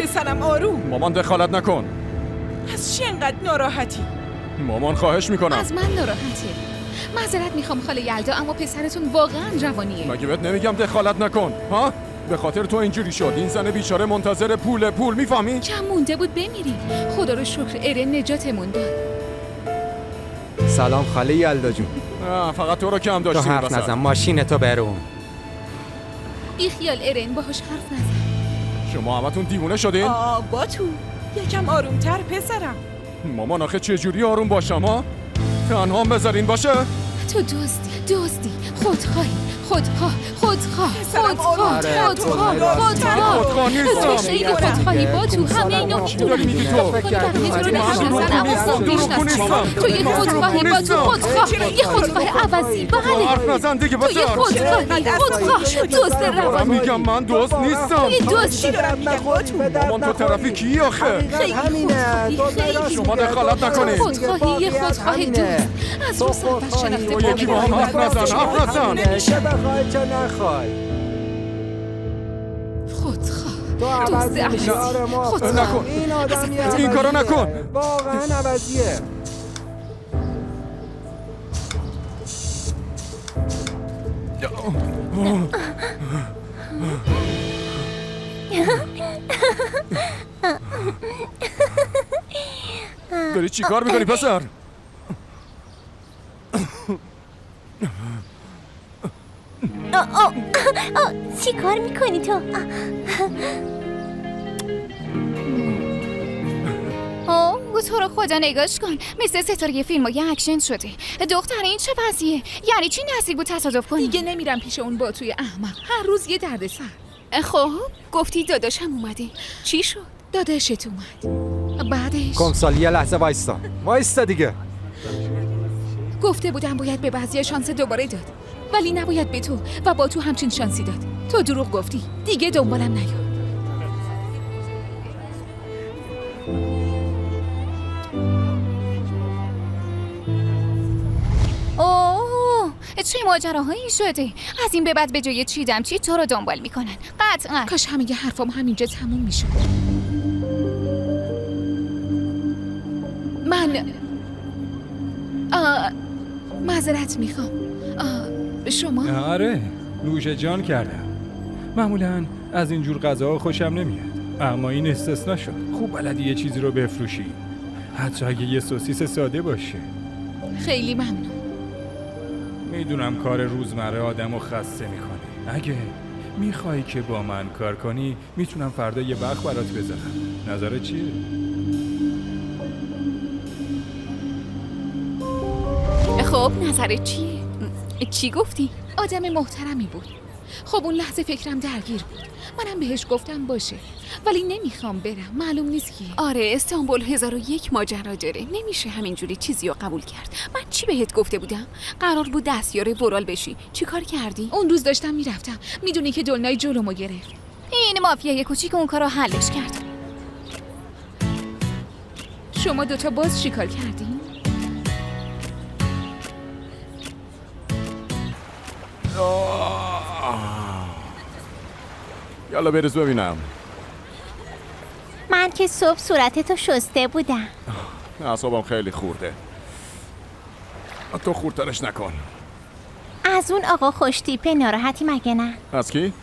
پسرم آروم. مامان دخالت نکن. از چی انقدر ناراحتی؟ مامان خواهش میکنم. از من ناراحتیه. معذرت میخوام خاله یلدا، اما پسرتون واقعا روانیه. مگه بهت نمیگم دخالت نکن؟ ها؟ به خاطر تو اینجوری شد. این زن بیچاره منتظر پول میفهمی؟ کم مونده بود بمیری. خدا رو شکر ارن نجاتمون داد. سلام خاله یلدا جون. فقط تو رو کم تو داشتیم. حرف نزن، ماشینتو برون. بی خیال ارن، باهاش حرف نزن. شما همتون دیوونه شدین؟ با تو یکم آرومتر پسرم. مامان آخه چه جوری آروم باشم ها؟ تنها بذارین باشه؟ تو دزدی، خودخواه تو خیلی خودخواهی با تو همه اینو داری میگی تو؟ تو یه خودخواهی با تو خودخواه، یه خودخواه عوضی. بله حرف نزن دیگه تو یه خودخواه دوست روانی. میگم من دوست نیستم. تو یه دوستی. مامان تو طرفی کی آخه؟ شما دخالت نکنید. خودخواهی یه خودخواه دوست از رو سربت شناخته تو یکی با هم حرف نزن. نمیشه بخوای چه نخوای. خودخواه دوست عوضی. نکن این کارو نکن. واقعا عوضیه. داری چی کار میکنی پسر؟ چی کار میکنی تو؟ تو رو خدا نگاش کن، مثل ستاره فیلمای اکشن شده. دختر این چه وضعیه؟ یعنی چی نصیب بود تصادف کنی؟ دیگه نمیرم پیش اون با توی احمق. هر روز یه دردسر. خب گفتی داداشم اومده، چی شد؟ داداشت اومد. بعدش کمسال یه لحظه وایستا دیگه. گفته بودم باید به بعضی شانس دوباره داد، ولی نباید به تو و با تو همچین شانسی داد. تو دروغ گفتی. دیگه دنبالم نیا. چه ماجراهایی شده؟ از این به بعد به جای چیدم چی تو رو دنبال میکنن قطعا. کاش همه حرفام همینجا تموم میشد. من معذرت میخوام. شما؟ آره نوش جان کردم. معمولا از اینجور غذاها خوشم نمیاد، اما این استثنا شد. خوب بلدی یه چیزی رو بفروشی، حتی اگه یه سوسیس ساده باشه. خیلی ممنون. میدونم کار روزمره آدمو خسته میکنه. اگه میخوای که با من کار کنی میتونم فردا یه وقت برات بذارم. نظرت چیه؟ خب نظرت چیه؟ چی گفتی؟ آدم محترمی بود. خب اون لحظه فکرم درگیر بود. منم بهش گفتم باشه، ولی نمیخوام برم. معلوم نیست که آره استانبول 1001 ماجرا داره. نمیشه همینجوری چیزی رو قبول کرد. من چی بهت گفته بودم؟ قرار بود دستیار ورال بشی. چی کار کردی؟ اون روز داشتم میرفتم. میدونی که دلنای جلومو گرفت. این مافیای کوچیک اون کارو حلش کرد. شما دوتا باز چی کار کردین؟ یالا بریز ببینم. من که صبح صورتتو شسته بودم. اعصابم خیلی خورده. تو خوردترش نکن. از اون آقا خوشتیپه ناراحتی مگه نه؟ از کی؟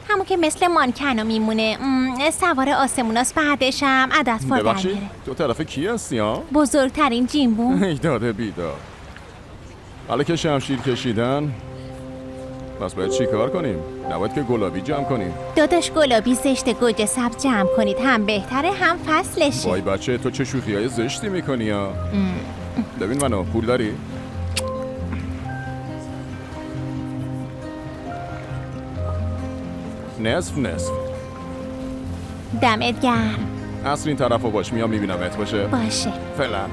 همون که مثل مانکنو میمونه، سوار آسموناست، بعدشم عددفار در میره. تو طرف کی هستی ها؟ بزرگترین جیمبون. ایداده بیداد. حالا که شمشیر کشیدن پس باید چی کار کنیم؟ نباید که گلابی جمع کنیم. داداش گلابی زشت گوجه سبز جمع کنید، هم بهتره هم فصلشه. وای بچه تو چه شوخی های زشتی میکنی ها؟ ببین منو، پول داری؟ نصف دمت گرم. اصل این طرفو باش، میام میبینمت. باشه؟ باشه. فعلا.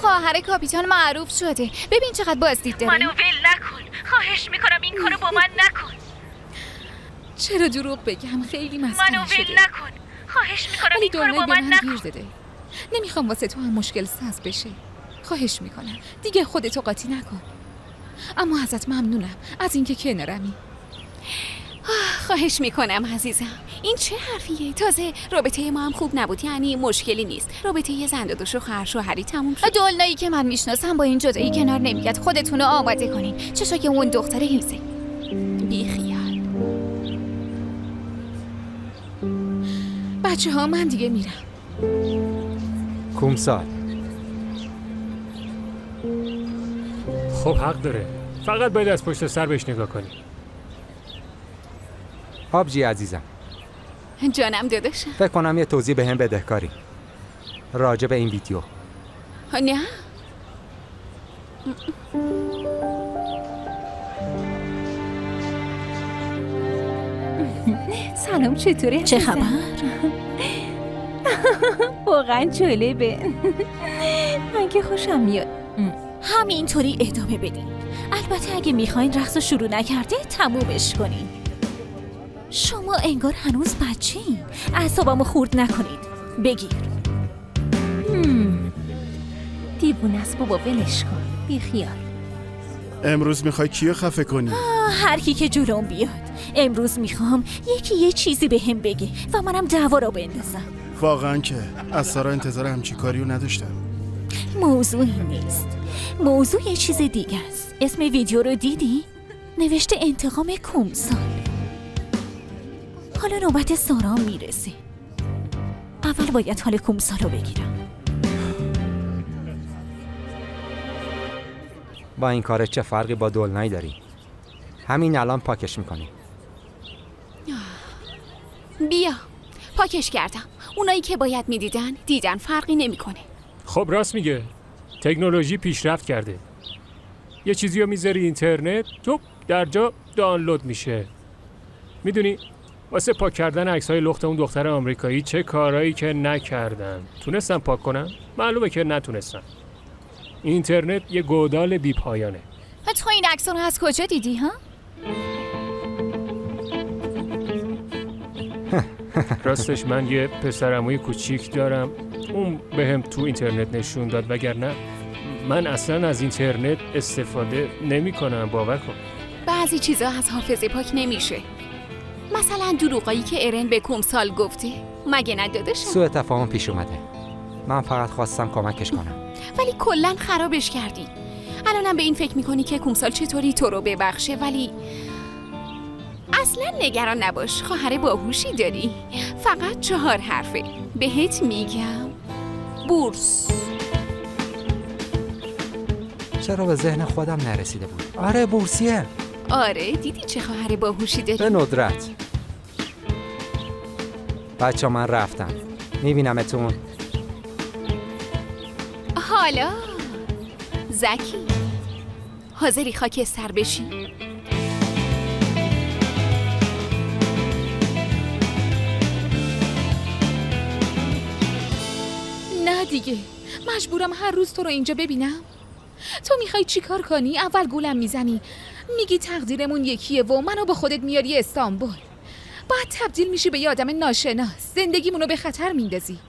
خواهر کاپیتان معروف شده. ببین چقدر بازدید داره. منو ول نکن، خواهش میکنم این کارو با من نکن. چرا دروغ بگم؟ خیلی مسخره منو شده. ول نکن، خواهش میکنم ولی این کارو با دنیای من به من گیر نکن. داده. نمیخوام واسه تو هم مشکل ساز بشه. خواهش میکنم دیگه خودتو قاطی نکن. اما ازت ممنونم از اینکه کنارمی. خواهش میکنم عزیزم. این چه حرفیه؟ تازه رابطه ما هم خوب نبود، یعنی مشکلی نیست. رابطه یه زن و خواهر شوهری تموم شد. دولنایی که من میشناسم با این جدایی کنار نمیاد. خودتون رو آماده کنین. چشا که اون دختر هیلزه. بی خیال. بچه ها من دیگه میرم. کومسال خب حق داره. فقط باید از پشت سر بهش نگاه کنی. آبجی عزیزم، جانم داداشم. فکر کنم یه توضیح به هم بدهکاری راجع به این ویدیو. نه سلام، چطوری؟ چه خبر؟ واقعا جالبه. من که خوشم میاد. همینطوری ادامه بدین. البته اگه میخواین رقص رو شروع نکرده تمومش کنین. شما انگار هنوز بچه‌ین. اعصابمو خورد نکنید. بگیر. دیوونه است بابا، ولش کن. بی خیال. امروز میخوای کیو خفه کنی؟ هر کی که جلوم بیاد. امروز میخوام یکی یه چیزی به هم بگه و منم دعوا رو بندازم. واقعا که از سارا انتظار همچین کاریو نداشتم. موضوعی نیست. موضوع یه چیز دیگه است. اسم ویدیو رو دیدی؟ نوشته انتقام کومسال. حالا نوبت سارا میرسه. اول باید حال کومسال رو بگیرم. با این کار چه فرقی با دولنایی داری؟ همین الان پاکش میکنی. بیا پاکش کردم. اونایی که باید میدیدن دیدن، فرقی نمیکنه. خب راست میگه. تکنولوژی پیشرفت کرده. یه چیزی رو میذاری اینترنت، تو در جا دانلود میشه. میدونی واسه پاک کردن عکس‌های لخت اون دختر آمریکایی چه کارهایی که نکردن. تونستن پاک کنن؟ معلومه که نتونستن. اینترنت یه گودال بی پایانه. تو این عکس رو از کجا دیدی ها؟ راستش من یه پسرعموی کوچیک دارم، اون بهم تو اینترنت نشون داد، وگرنه من اصلا از اینترنت استفاده نمی کنم. باور کن. بعضی چیزا از حافظه پاک نمیشه. مثلا دروغایی که ارن به کومسال گفته. مگه نداداشم؟ سوء تفاهم پیش اومده. من فقط خواستم کمکش کنم. ولی کلن خرابش کردی. الانم به این فکر میکنی که کومسال چطوری تو رو ببخشه، ولی اصلا نگران نباش. خواهر باهوشی داری. فقط 4 حرفه. بهت میگم بورس. چرا به ذهن خودم نرسیده بود؟ آره بورسیه. آره دیدی چه خواهر باهوشی داری؟ به ندرت. بچه من رفتم. میبینمتون. حالا زکی حاضری خاکستر بشی؟ نه دیگه، مجبورم هر روز تو رو اینجا ببینم. تو میخوای چی کار کنی؟ اول گولم میزنی، میگی تقدیرمون یکیه و منو با خودت میاری استانبول. بعد تبدیل میشی به یه آدم ناشناس، زندگیمونو به خطر میندازی.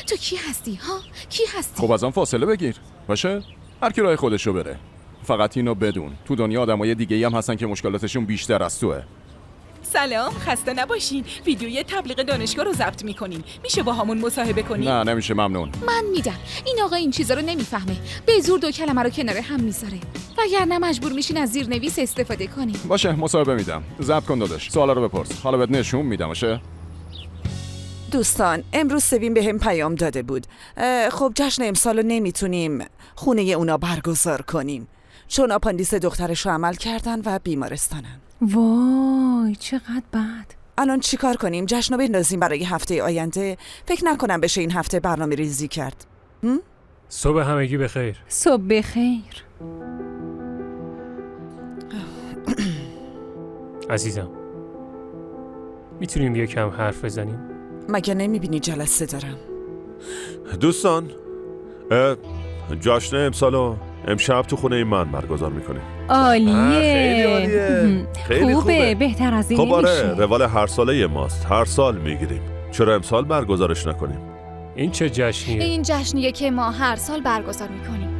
تو کی هستی ها؟ کی هستی؟ خب از آن فاصله بگیر باشه؟ هر کی راه خودشو بره. فقط اینو بدون تو دنیا آدمای دیگه‌ای هم هستن که مشکلاتشون بیشتر از توه. سلام، خسته نباشین. ویدیوی تبلیغ دانشگاه رو ضبط می‌کنیم. میشه با همون مصاحبه کنیم؟ نه نمیشه، ممنون. من میدم. این آقا این چیزا رو نمیفهمه. به زور 2 کلمه رو کنار هم میذاره. وگرنه مجبور میشین از زیرنویس استفاده کنیم. باشه مصاحبه میدم. ضبط کن داداش. سوالا رو بپرس. حالا بهت نشون میدم باشه؟ دوستان، امروز سوین بهم پیام داده بود. خب جشن امسال رو نمیتونیم خونه اونا برگزار کنیم چون آپاندیس دخترش رو عمل کردن و بیمارستانن. وای چقدر بد. الان چی کار کنیم؟ جشن رو بندازیم برای هفته آینده؟ فکر نکنم بشه این هفته برنامه ریزی کرد. صبح همگی بخیر. صبح بخیر. عزیزم میتونیم یکم حرف بزنیم؟ مگه نمیبینی جلسه دارم؟ دوستان، جشن امسالو امشب تو خونه من برگزار میکنیم. عالیه. خیلی عالیه. خیلی خوبه. بهتر از این خب نمیشه. آره، روال هر ساله ماست. هر سال میگیریم. چرا امسال برگزارش نکنیم؟ این چه جشنیه؟ این جشنیه که ما هر سال برگزار میکنیم.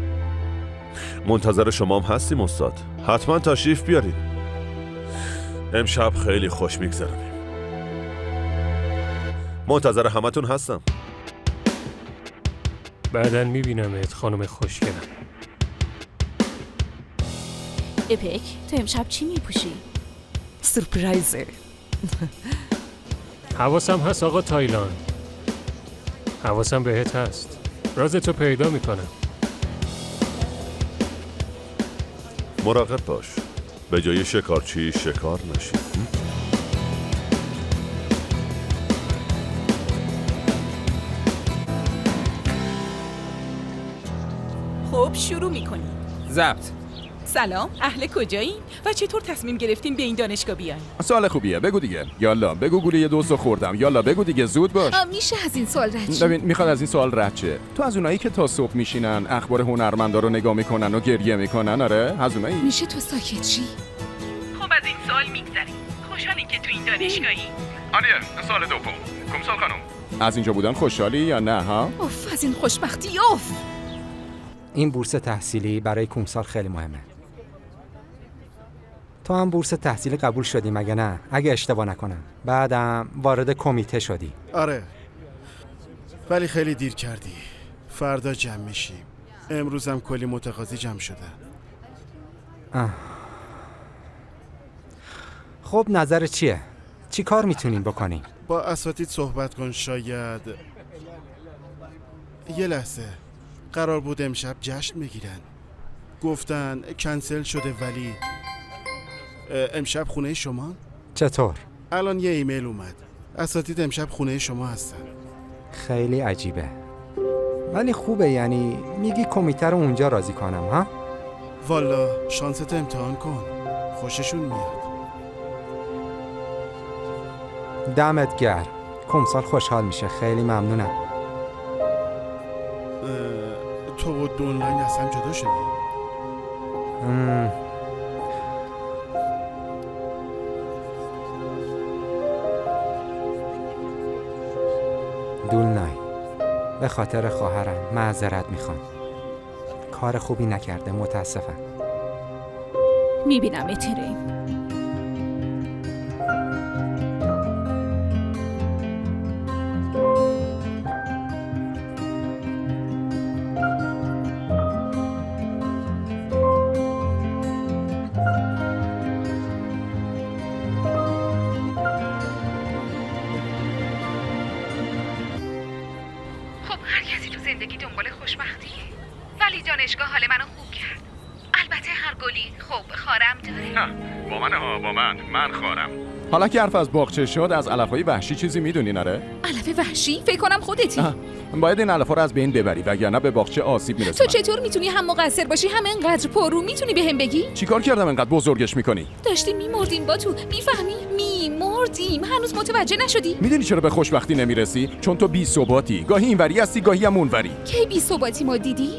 منتظر شما هم هستیم استاد. حتما تشریف بیارید. امشب خیلی خوش میگذرونیم. منتظر همتون هستم. بعدن میبینمت خانم خوشگلم. اپک تو امشب چی میپوشی؟ سورپرایزه. حواسم هست آقا تایلاند. حواسم بهت هست. رازتو پیدا میکنم. مراقب باش. به جای شکارچی شکار نشی. خب شروع میکنیم. ضبط. سلام، اهل کجایین و چطور تصمیم گرفتین به این دانشگاه بیاین؟ سوال خوبیه، بگو دیگه. یالا بگو گوله دوستو خوردم. یالا بگو دیگه، زود باش. میشه از این سوال رد شه؟ ببین میخواد از این سوال رد شه. تو از اونایی که تا صبح میشینن اخبار هنرمندا رو نگاه میکنن و گریه میکنن؟ آره از اونایی؟ میشه تو ساکت شی؟ خب از این سوال میگذریم. خوشحالین که تو این دانشگاهی؟ آره، سال دوم. کمسال خانم. از اینجا بودن خوشحالی یا نه ها؟ اوف از این خوشبختی اوف. این بورس تحصیلی برای کمسال خیلی مهمه. تو هم بورس تحصیلی قبول شدی مگه نه؟ اگه اشتباه نکنم. بعدم وارد کمیته شدی. آره. ولی خیلی دیر کردی. فردا جمع میشیم. امروز هم کلی متقاضی جمع شده. خب نظر چیه؟ چی کار میتونیم بکنیم؟ با اساتید صحبت کن شاید. یه لحظه. قرار بود امشب جشن میگیرن. گفتن کنسل شده ولی امشب خونه شما؟ چطور؟ الان یه ایمیل اومد. اساتید امشب خونه شما هستن. خیلی عجیبه. ولی خوبه، یعنی میگی کمیته رو اونجا راضی کنم ها؟ والا شانست امتحان کن. خوششون میاد. دمت گرم. کمسال خوشحال میشه. خیلی ممنونم. تو و دونلاین از هم جدا شدی؟ دولنای، به خاطر خواهرم معذرت میخوام. کار خوبی نکرده، متاسفم. میبینم اترین. زندگی دنبال خوشبختیه، ولی دانشگاه حال منو خوب کرد. البته هر گلی خب خارم داره. با من خارم. حالا که حرف از باغچه شد، از علفهای وحشی چیزی میدونی نره؟ علف وحشی؟ فکر کنم خودتی. باید این علفها رو از بین ببری وگرنه به باغچه آسیب میرسه. تو چطور میتونی هم مقصر باشی هم اینقدر پررو؟ میتونی بهم بگی؟ چیکار کردم انقدر بزرگش میکنی؟ داشتیم میمردیم با تو، میفهمی؟ میمردیم. هنوز متوجه نشدی؟ میدونی چرا به خوشبختی نمیرسی؟ چون تو بی‌ثباتی. گاهی اینوری هستی گاهی هم اونوری. کی بی‌ثباتی ما دیدی؟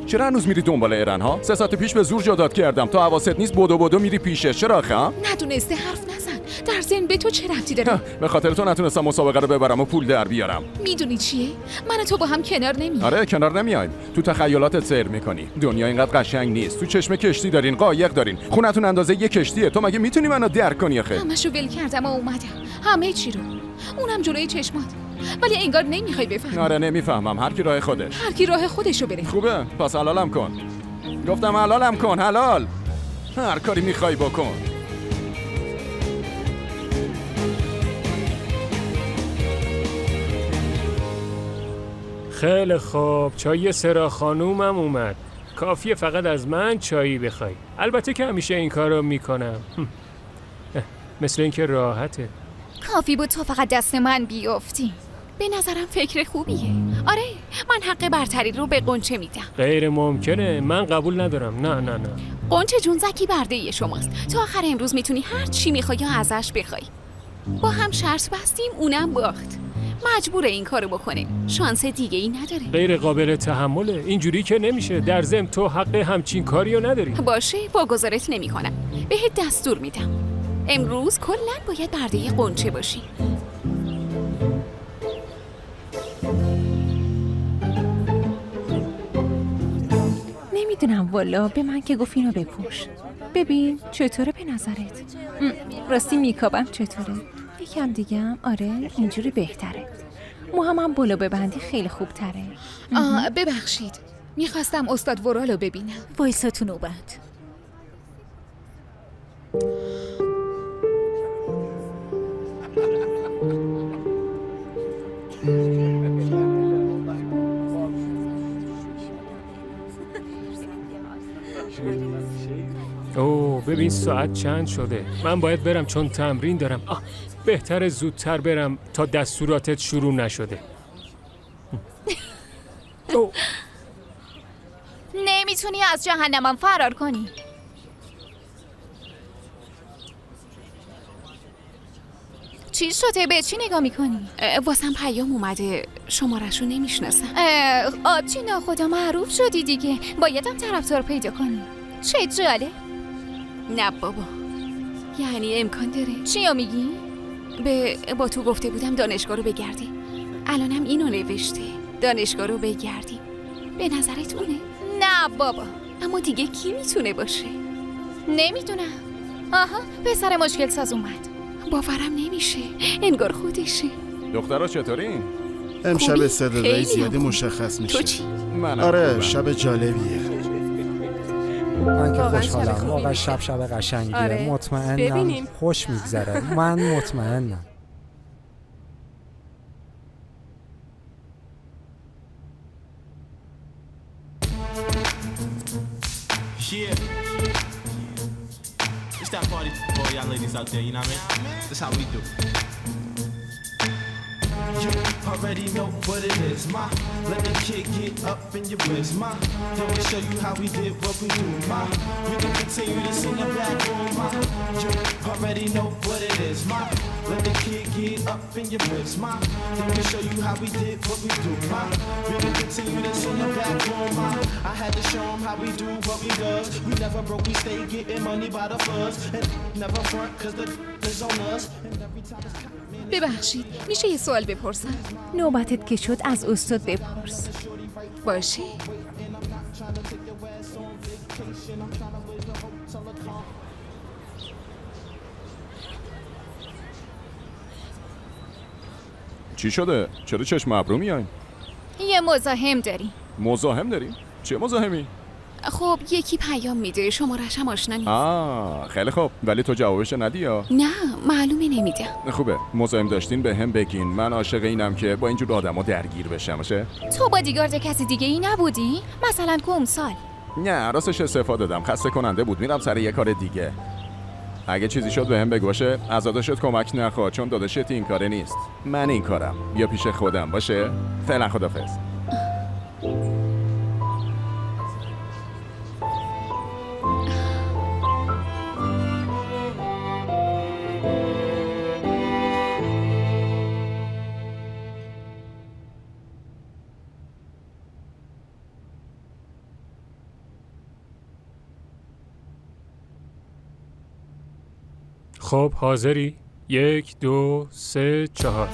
چرا هنوز میری دنبال ارن ها؟ 3 ساعت پیش به زور جادات کردم. تو حواست نیست، بدو میری پیشه. چرا آخه؟ ندونسته حرف نزن. در ضمن به تو چه ربطی داره؟ به خاطر تو نتونستم مسابقه رو ببرم و پول در بیارم. میدونی چیه؟ من و تو با هم کنار نمیایم. آره کنار نمیایم. تو تخیلاتت سیر میکنی. دنیا اینقدر قشنگ نیست. تو چشم کشتی دارین، قایق دارین. خونتون اندازه یه کشتیه. تو مگه میتونی منو درک کنی آخه؟ همشو ول کردم و اومدم. همه چی رو. اونم جلوی چشمات. ولی انگار نمیخوای بفهمی. آره نمیفهمم. هر کی راه خودش. هر کی راه خودشو بره. خوبه. پس حلالم کن. گفتم حلالم کن. حلال. هر کاری میخوای بکن. خیلی خوب، چای سرا خانومم اومد. کافیه فقط از من چایی بخوای. البته که همیشه این کارو میکنم. مثل اینکه راحته. کافی بود تو فقط دست من بیافتی. به نظرم فکر خوبیه. آره، من حق برتری رو به قنچه میدم. غیر ممکنه، من قبول ندارم. نه. قنچه جون زکی برده شماست. تا آخر امروز میتونی هر چی میخوای یا ازش بخوای. با هم شرط بستیم، اونم باخت. مجبوره این کارو بکنه. شانس دیگه ای نداره. غیر قابل تحمله. اینجوری که نمیشه. در ضمن تو حق همچین کاریو نداری. باشه، واگذارت نمیکنم. بهت دستور میدم. امروز کلاً باید برده قنچه باشی. نمیدونم والا، به من که گفت اینو بپوش. ببین چطوره به نظرت؟ راستی میکابم چطوره؟ یکم دیگم آره اینجوری بهتره. موهامم بالا ببندی خیلی خوب تره. ببخشید، میخواستم استاد ورالو ببینم. وایسا تو نوبت. اوه ببین ساعت چند شده. من باید برم چون تمرین دارم. بهتره زودتر برم تا دستوراتت شروع نشده. نمیتونی از جهنمم فرار کنی. چی شده؟ به چی نگاه میکنی؟ واسم پیام اومده، شمارش رو نمیشناسم. آبچی ناخدا معروف شدی دیگه، بایدم طرفدار پیدا کنی. چه جاله؟ نه بابا، یعنی امکان داره. چیو میگی؟ با تو گفته بودم دانشگاه رو بگردی. الانم اینو نوشته، دانشگاه رو بگردی. به نظرت اونه؟ نه بابا. اما دیگه کی میتونه باشه؟ نمیدونم. آها پسر مشکل ساز اومد. باورم نمیشه، انگار خودشه. دخترها چطورین؟ امشب استعدادای زیادی مشخص میشه. تو چی؟ آره شب جالبیه. من که خوشحالم، واقعا شب قشنگیه. آره. مطمئنم ببینیم. خوش میگذره. من مطمئنم. It's that party for all y'all ladies out there, you know what I mean? That's how we do. You already know what it is, ma. Let the kid get up in your wrist, ma. Let me show you how we did what we do, ma. We can continue this in the back room, ma. You already know what it is, ma. Let the kid get up in your wrist, ma. Let me show you how we did what we do, ma. We can continue this in the back room, ma. I had to show them how we do what we does. We never broke, we stay getting money by the fuzz. And never front, cause the is on us. And every time it's ببخشید، میشه یه سوال بپرسم؟ نوبتت که شد از استاد بپرس. باشه. چی شده؟ چرا چشم ابرو میاین؟ یه مزاحم داریم. مزاحم داریم؟ چه مزاحمی؟ خب یکی پیام میده، شمارش هم آشنا نیست. خیلی خوب، ولی تو جوابش ندی یا؟ نه معلومه نمیدم. خوبه، مزاحم داشتین به هم بگین. من عاشق اینم که با اینجور آدما درگیر بشم. باشه؟ تو بادیگارد کسی دیگه ای نبودی؟ مثلا کومسال؟ نه راستش استفاده دادم، خسته کننده بود، میرم سر یه کار دیگه. اگه چیزی شد به هم بگو. باشه؟ از داداشت کمک نخواه چون داداشت این کاره نیست. من این کارم، بیا پیش خودم. باشه؟ فعلا خدافظ. خب حاضری؟ 1 2 3 4.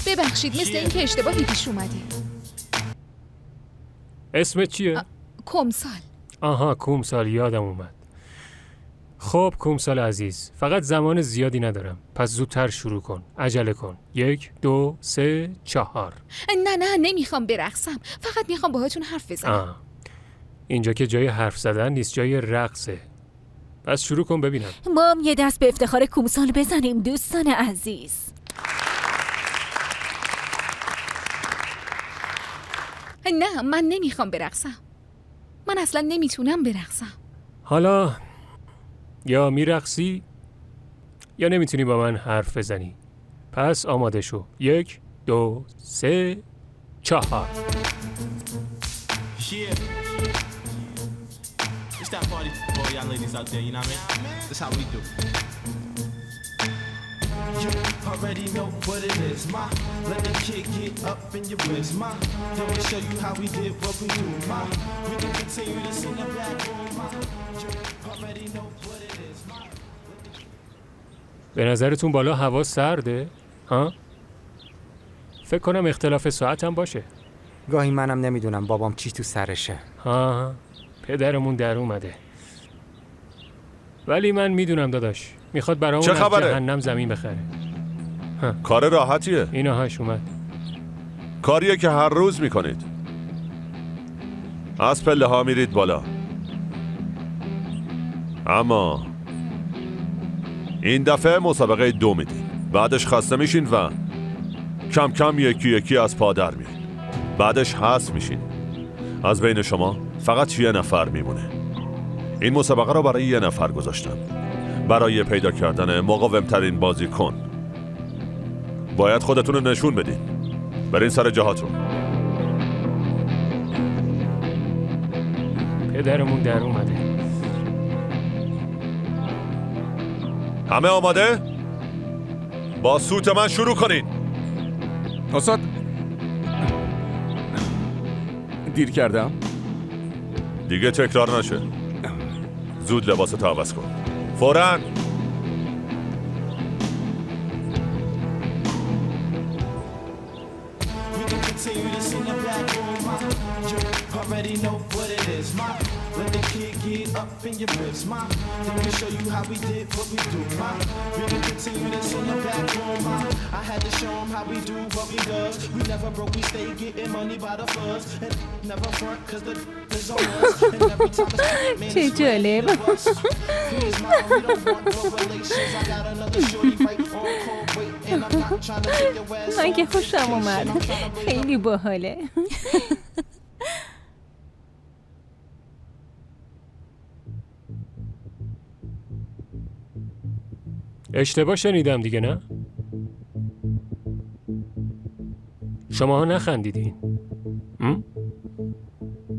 ببخشید مثل این که اشتباهی پیش اومده. اسمت چیه؟ کومسال. آها کومسال، یادم اومد. خب کومسال عزیز، فقط زمان زیادی ندارم، پس زودتر شروع کن. عجله کن. 1 2 3 4. نه نمیخوام برقصم، فقط میخوام باهاتون حرف بزنم. اینجا که جای حرف زدن نیست، جای رقصه. پس شروع کن ببینم. ما هم یه دست به افتخار کومسال بزنیم دوستان عزیز. نه من نمیخوام برقصم. من اصلا نمیتونم برقصم. حالا یا میرقصی یا نمیتونی با من حرف بزنی. پس آماده شو. 1 2 3 4. It's that party for all y'all ladies out there, you know what I mean? That's how we do. You already know what it is, ma. Let the kid get up in your wrist, ma. Let me show you how we did what we do, ma. We can continue this in the back room, ma. You already know what it is, ma. به نظرتون بالا هوا سرده؟ ها؟ فکر کنم اختلاف ساعت هم باشه. گاهی منم نمیدونم بابام چی تو سرشه. ها پدرمون در اومده. ولی من میدونم داداش میخواد برامون چه خبره؟ از جهنم زمین بخره. کار راحتیه. اینهاش اومد. کاریه که هر روز میکنید. از پله ها میرید بالا. اما این دفعه مسابقه 2 میدین. بعدش خسته میشین و کم کم یکی یکی از پا در میرین. بعدش حذف میشین. از بین شما فقط 1 نفر میمونه. این مسابقه رو برای 1 نفر گذاشتم. برای پیدا کردن مقاومترین بازیکن. باید خودتون رو نشون بدین. برین سر جاهاتون. پدرمون در اومده. همه آماده؟ با سوت من شروع کنین. استاد دیر کردم؟ دیگه تکرار نشه. زود لباستو عوض کن. فوراً. Already know what it is, ma. Let the kid get up in your ribs, ma. Let me show you how we did what we do, ma. We can continue this in the back room, ma. I had to show them how we do what we does. We never broke, we stay getting money by the fuzz. And never front, cause the is on us. And every time it's man, چه جالب. Please, ma, we don't want no relations. I got another shorty right on cold wait. And I'm not trying to take your ass من که off. خوشم اومد. خیلی باحاله. اشتباه شنیدم دیگه نه؟ شماها نخندیدین؟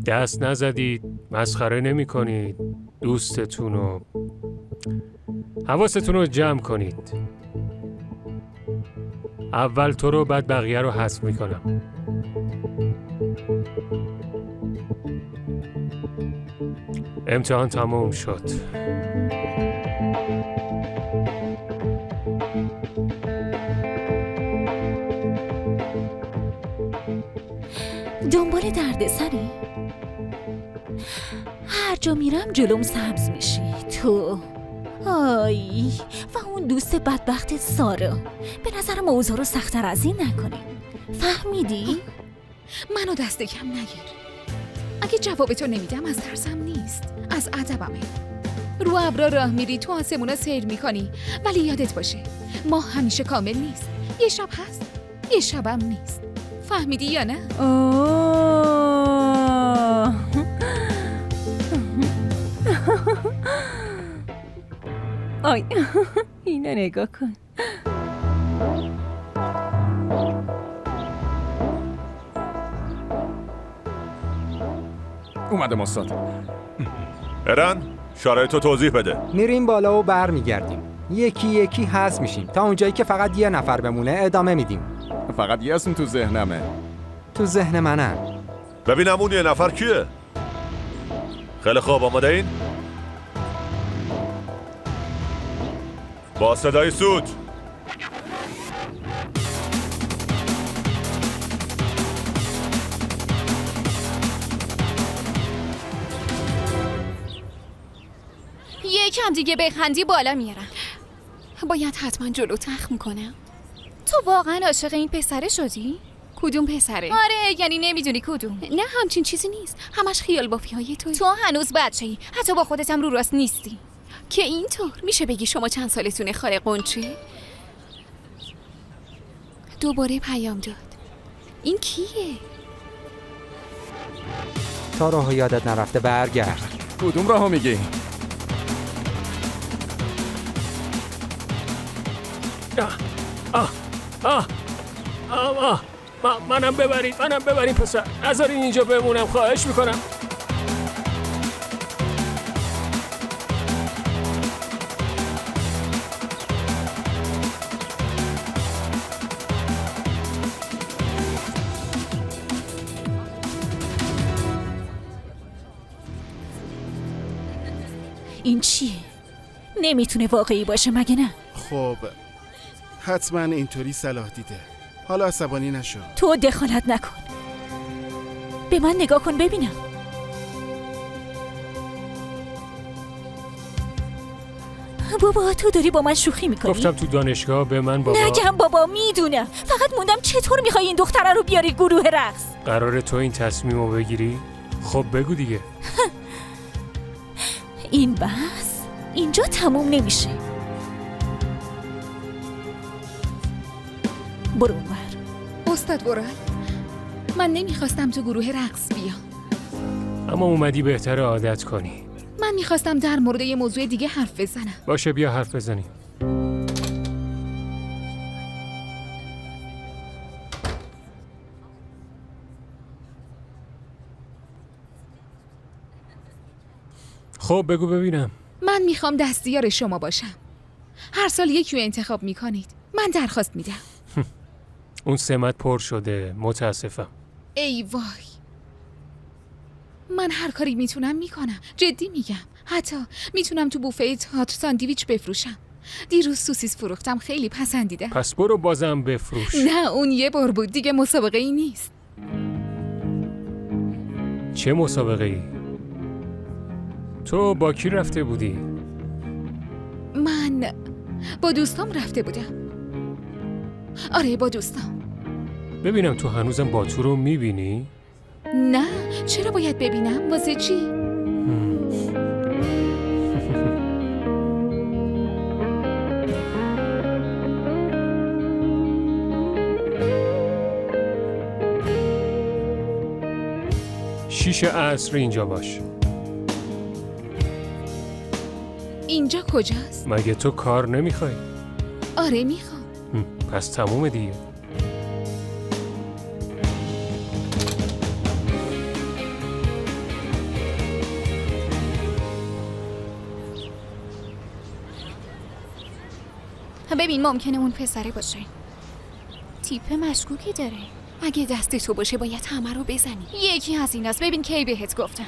دست نزدید، مسخره نمی کنید، دوستتون رو حواستون رو جمع کنید. اول تو رو بعد بقیه رو حذف می کنم. امتحان تموم شد. دنبال دردسری؟ هر جا میرم جلوم سبز میشی تو. آی و اون دوست بدبخت سارا. به نظرم اوضاع رو سخت‌تر از این نکنیم. فهمیدی؟ منو دست کم نگیر. اگه جوابتو نمیدم از ترسم نیست، از ادبمه. رو ابرا راه میری، تو آسمونا سیر میکنی، ولی یادت باشه ما همیشه کامل نیست. یه شب هست، یه شبم نیست. فهمیدی یا نه؟ آی اینو نگاه کن. اومدم استاد. ارن شرایطو توضیح بده. میریم بالا و برمیگردیم. یکی یکی حذف میشیم تا اونجایی که فقط 1 نفر بمونه ادامه میدیم. فقط یه اسم تو ذهنمه. تو ذهن منم. ببینم اون 1 نفر کیه؟ خیلی خوب، آماده این؟ با صدای سوت. یکم دیگه بخندی بالا میارم. باید حتما جلو تخم کنم. تو واقعا عاشق این پسره شدی؟ کدوم پسره؟ آره یعنی نمیدونی کدوم. نه همچین چیزی نیست، همش خیال بافی های توی. تو هنوز بچه‌ای، حتی با خودت هم رو راست نیستی. که اینطور میشه بگی شما چند سالتونه خاله قنچه؟ دوباره پیام داد. این کیه؟ تا راه یادت نرفته برگرد. کدوم راهو میگی؟ منم ببرید پسر. نذارین اینجا بمونم، خواهش میکنم. این چیه؟ نمیتونه واقعی باشه مگه نه؟ خب حتما اینطوری صلاح دیده. حالا عصبانی نشو. تو دخالت نکن. به من نگاه کن ببینم. بابا تو داری با من شوخی میکنی؟ گفتم تو دانشگاه به من بابا. نگم بابا، میدونم. فقط موندم چطور میخوای این دختره رو بیاری گروه رقص؟ قراره تو این تصمیم رو بگیری؟ خب بگو دیگه. این بحث اینجا تموم نمیشه. برو اونور. استاد ورال، من نمیخواستم تو گروه رقص بیام. اما اومدی بهتر عادت کنی. من میخواستم در مورد یه موضوع دیگه حرف بزنم. باشه بیا حرف بزنیم. خب بگو ببینم. من میخوام دستیار شما باشم. هر سال یکی رو انتخاب میکنید. من درخواست میدم. اون سمت پر شده، متاسفم. ای وای، من هر کاری میتونم میکنم. جدی میگم. حتی میتونم تو بوفه تئاتر ساندویچ بفروشم. دیروز سوسیس فروختم، خیلی پسندیده. پس برو بازم بفروش. نه اون یه بار بود، دیگه مسابقه ای نیست. چه مسابقه ای؟ تو با کی رفته بودی؟ من با دوستام رفته بودم. آره با دوستام. ببینم تو هنوزم با تو رو میبینی؟ نه، چرا باید ببینم؟ واسه چی؟ شیش عصر اینجا باش. اینجا کجاست؟ مگه تو کار نمیخوای؟ آره میخوام. پس تموم دیگه. ببین ممکنه اون پسره باشه. تیپ مشکوکی داره. اگه دست تو باشه باید همه رو بزنی. یکی از ایناست. ببین کی بهت گفتم.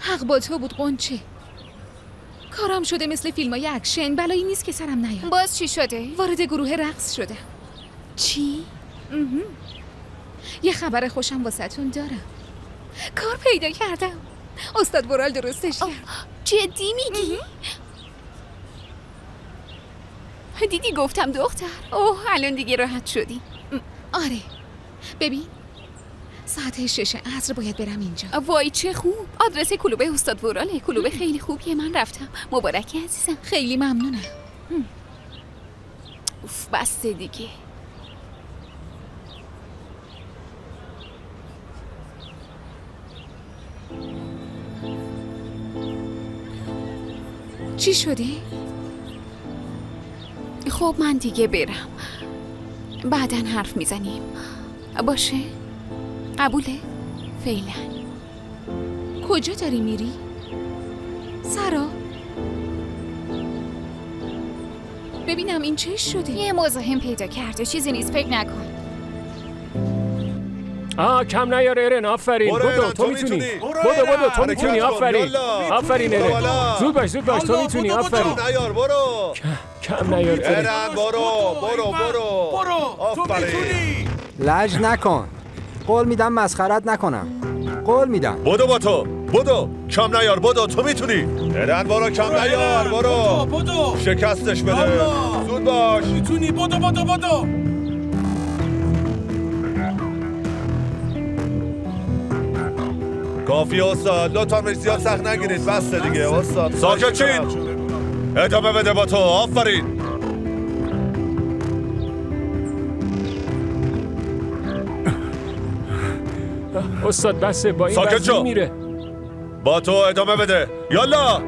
حق با تو بود قنچه. کارم شده مثل فیلمای اکشن. بلایی نیست که سرم نیاد. باز چی شده؟ وارد گروه رقص شده. چی؟ یه خبر خوشم واسهتون دارم. کار پیدا کردم. استاد ورال درستش کرد. جدی میگی؟ دیدی گفتم دختر. اوه الان دیگه راحت شدی. آره ببین، ساعت 6 عصر باید برم اینجا. وای چه خوب. آدرس کلوب استاد وراله. کلوب خیلی خوبیه، من رفتم. مبارکه عزیزم. خیلی ممنونم. اوف بسته دیگه. چی شده؟ خب من دیگه برم. بعداً حرف میزنیم. باشه؟ قبوله؟ فعلا. کجا داری میری؟ سارا؟ ببینم این چه شده؟ یه مزاحم پیدا کرده، چیزی نیست، فکر نکن. کم نیار ارن. آفرین. بدو تو میتونی. بدو تو میتونی. آفرین. آفرین ارن. زود باش تو میتونی. آفرین. نیار برو. کم نیار ارن برو. آفرین. لج نکن. قول میدم مسخرت نکنم. قول میدم. بدو با تو. بدو. کم نیار بدو تو میتونی. ارن برو کم نیار برو. شکستش بده. زود باش. میتونی. بدو. کافی استاد، لطفا زیاد سخت نگیرید. بسته دیگه استاد. ساکت چین. ادامه بده با تو. آفرین. استاد بسه با این وزنی میره. با تو ادامه بده. یالا.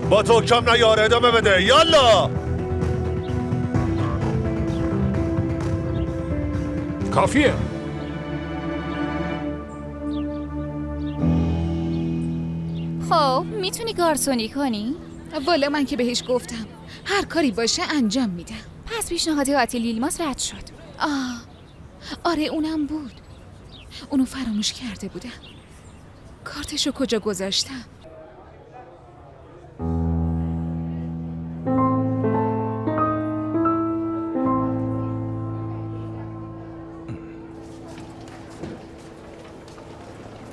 با تو کم نیار. ادامه بده. یالا. کافیه. خب میتونی گارسونی کنی؟ والا من که بهش گفتم هر کاری باشه انجام میدم. پس پیشنهاد آتیل ایلماس رد شد. آره اونم بود. اونو فراموش کرده بودم. کارتشو کجا گذاشتم؟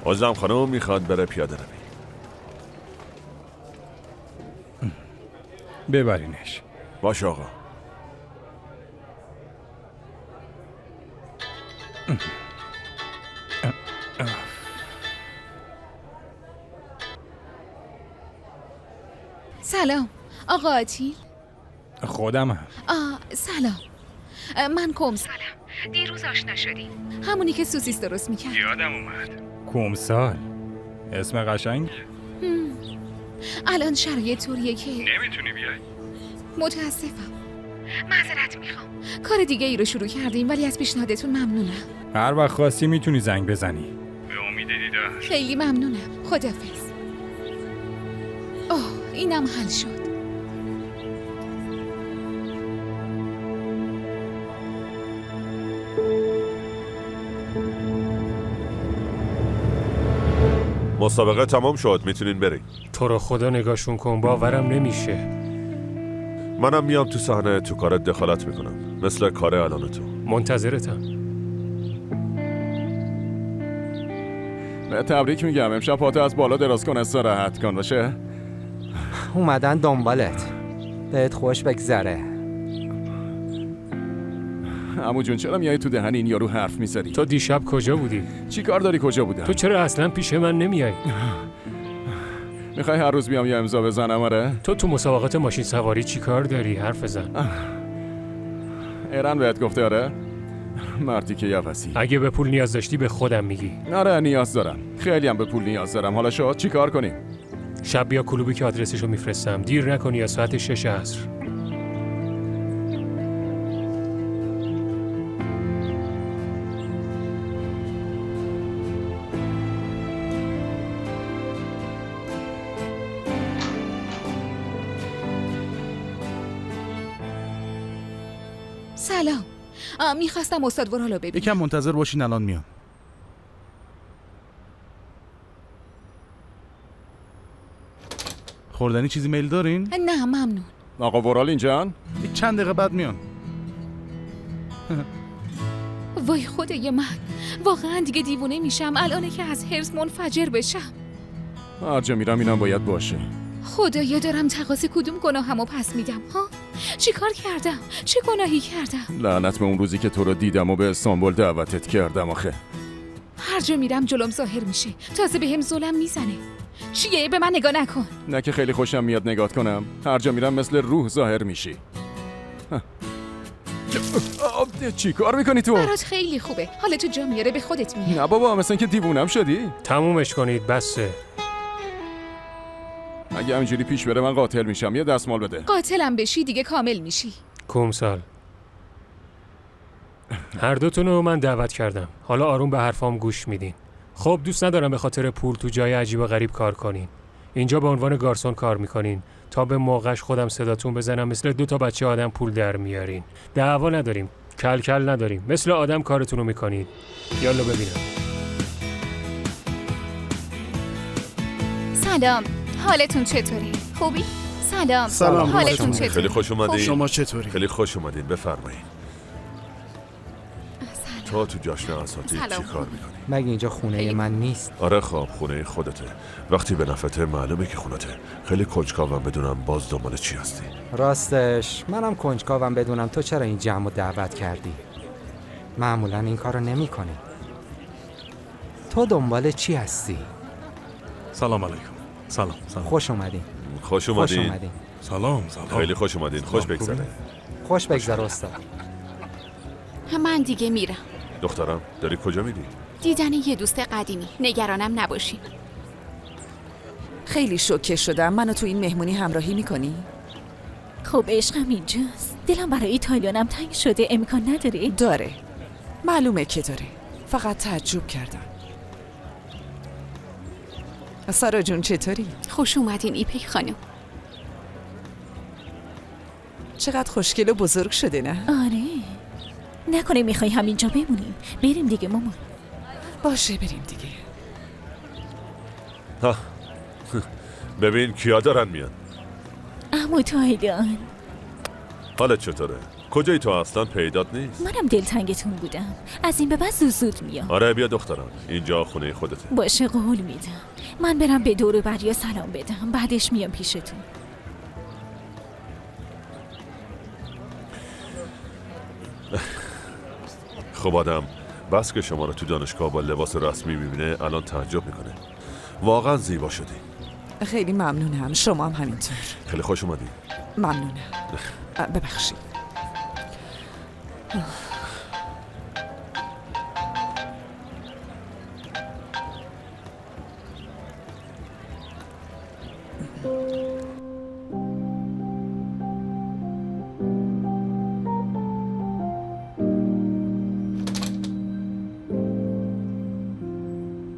عزم خانم میخواد بره پیاده روی. ببرینش. باش آقا. سلام آقا آتیل. خودمم. سلام، من کمسالم. دیروز آشنا شدیم، همونی که سوسیس درست میکرد. یادم اومد. کمسال اسم قشنگ؟ الان شرایط طوریه که نمیتونی بیای؟ متاسفم، معذرت میخوام. کار دیگه ای رو شروع کردیم ولی از پیشنهادتون ممنونم. هر وقت خواستی میتونی زنگ بزنی. به امید دیدار. خیلی ممنونم. خدافظ. اوه اینم حل شد. مسابقه تمام شد، میتونین برین. تو رو خدا نگاشون کن، باورم نمیشه. منم میام تو صحنه تو کارت دخالت میکنم، مثل کار الان تو. منتظرتم. به تبریک میگم، امشب پاتو از بالا دراز کن، استراحت کن باشه. اومدن دنبالت، بهت خوش بگذره. عمو جون چرا میای تو دهن این یارو حرف میذاری؟ تو دیشب کجا بودی؟ چی کار داری کجا بودم؟ تو چرا اصلا پیش من نمیای؟ میخوای هر روز بیام یه امضا بزنم؟ آره؟ تو مسابقات ماشین سواری چی کار داری؟ حرف بزن. ایران بهت گفته؟ آره؟ مردی که یوسی. اگه به پول نیاز داشتی به خودم میگی. آره نیاز دارم، خیلی هم به پول نیاز دارم. حالا شد چی کار کنیم؟ شب بیا کلوبی که آدرسشو میفرستم، دیر نکنی یا ساعت 6 عصر. سلام، میخواستم استاد ورالو ببینم. یکم منتظر باشین، الان میام. خوردنی چیزی میل دارین؟ نه ممنون. آقا ورال اینجان؟ چند دقیقه بعد میان. وای خدای من، واقعا دیگه دیوونه میشم الانه که از حرص منفجر بشم. هر جا میرم اینم باید باشه. خدایا دارم تقاضا کدوم گناهمو پس میدم ها؟ چی کار کردم؟ چه گناهی کردم؟ لعنت به اون روزی که تو رو دیدم و به استانبول دعوتت کردم. آخه هر جا میرم جلوم ظاهر میشه، تازه بهم ظلم میزنه. چیه؟ به من نگاه نکن. نه که خیلی خوشم میاد نگات کنم. هر جا میرم مثل روح ظاهر میشی. چی کار میکنی تو؟ برات خیلی خوبه، حالا تو جا میاره به خودت میاد. نه بابا، مثلا که دیوونم شدی. تمومش کنید بسه. اگه همینجوری پیش بره من قاتل میشم. یه دستمال بده. قاتلم بشی دیگه کامل میشی. کمسال، هر دوتونو من دعوت کردم، حالا آروم به حرفام گوش میدین. خب دوست ندارم به خاطر پول تو جای عجیب و غریب کار کنین. اینجا به عنوان گارسون کار میکنین تا به موقعش خودم صداتون بزنم مثل 2 بچه آدم پول در میارین. دعوا نداریم، کل نداریم، مثل آدم کارتونو میکنین. یالا ببینم. سلام، حالتون چطوری؟ خوبی؟ سلام، حالتون چطوری؟ خیلی خوش اومدین. شما چطوری؟ خیلی خوش اومدین، بفرمایید. تو جشن اساتید چی کار میکنی؟ مگه اینجا خونه من نیست؟ آره خب خونه خودته. وقتی به نفته معلومه که خونته. خیلی کنجکاوم بدونم باز دنبال چی هستی. راستش منم کنجکاوم بدونم تو چرا این جمع رو دعوت کردی. معمولا این کارو نمی کنی. تو دنبال چی هستی؟ سلام علیکم. سلام. خوش اومدین. خوش اومدین. سلام. خیلی خوش اومدین. خوش بگذره. خوش بگذره استاد. من دیگه میرم. دخترم داری کجا میری؟ دیدن یه دوست قدیمی. نگرانم نباشین. خیلی شوکه شدم. منو تو این مهمونی همراهی میکنی؟ خب عشقم اینجاست. دلم برای ایتالیانم تنگ شده، امکان نداره؟ داره. معلومه که داره. فقط تعجب کردم. سارا جون چطوری؟ خوش اومدین ایپک خانم. چقدر خوشگل و بزرگ شده نه؟ آره. نکنه میخوای همینجا بمونیم؟ بریم دیگه مامان. باشه بریم دیگه. ها. ببین کیا دارن میان. عمو تایلان، حالت چطوره؟ کجایی تو اصلا پیدات نیست؟ منم دلتنگتون بودم. از این به بعد زود میام. آره بیا دخترم، اینجا خونه خودته. باشه قول میدم. من برم به دور و بریا سلام بدم، بعدش میام پیشتون. خب آدم بس که شما رو تو دانشگاه با لباس رسمی میبینه الان تعجب میکنه. واقعا زیبا شدی. خیلی ممنونم. شما هم همینطور. خیلی خوش اومدی. ممنونم. ببخشید.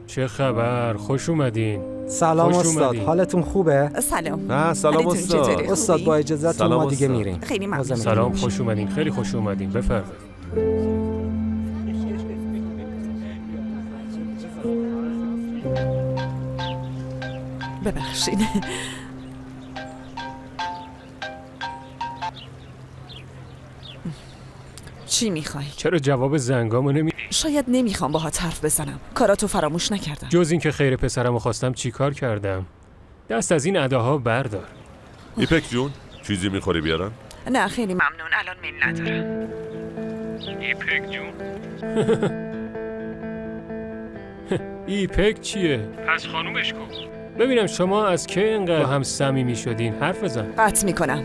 چه خبر؟ خوش اومدین. سلام خوش استاد، اومدین. حالتون خوبه؟ سلام. سلام حالتون استاد. چطوره؟ استاد خوبی؟ با اجازهتون سلام ما دیگه استاد. میریم. خیلی ممنون. سلام، خوش اومدین. خیلی خوش اومدین. بفرمایید. ببخشید. چی میخوای؟ چرا جواب زنگامو نمیدی؟ شاید نمیخوام باهات حرف بزنم. کاراتو فراموش نکردم. جز این که خیر پسرمو خواستم چیکار کردم؟ دست از این اداها بردار. ایپک جون چیزی میخوری بیارم؟ نه خیلی ممنون. الان میل ندارم. ایپک جون. ایپک چیه؟ پس خانومش کن. ببینم شما از که اینقدر هم صمیمی شدین؟ حرف بزن. قطع میکنم.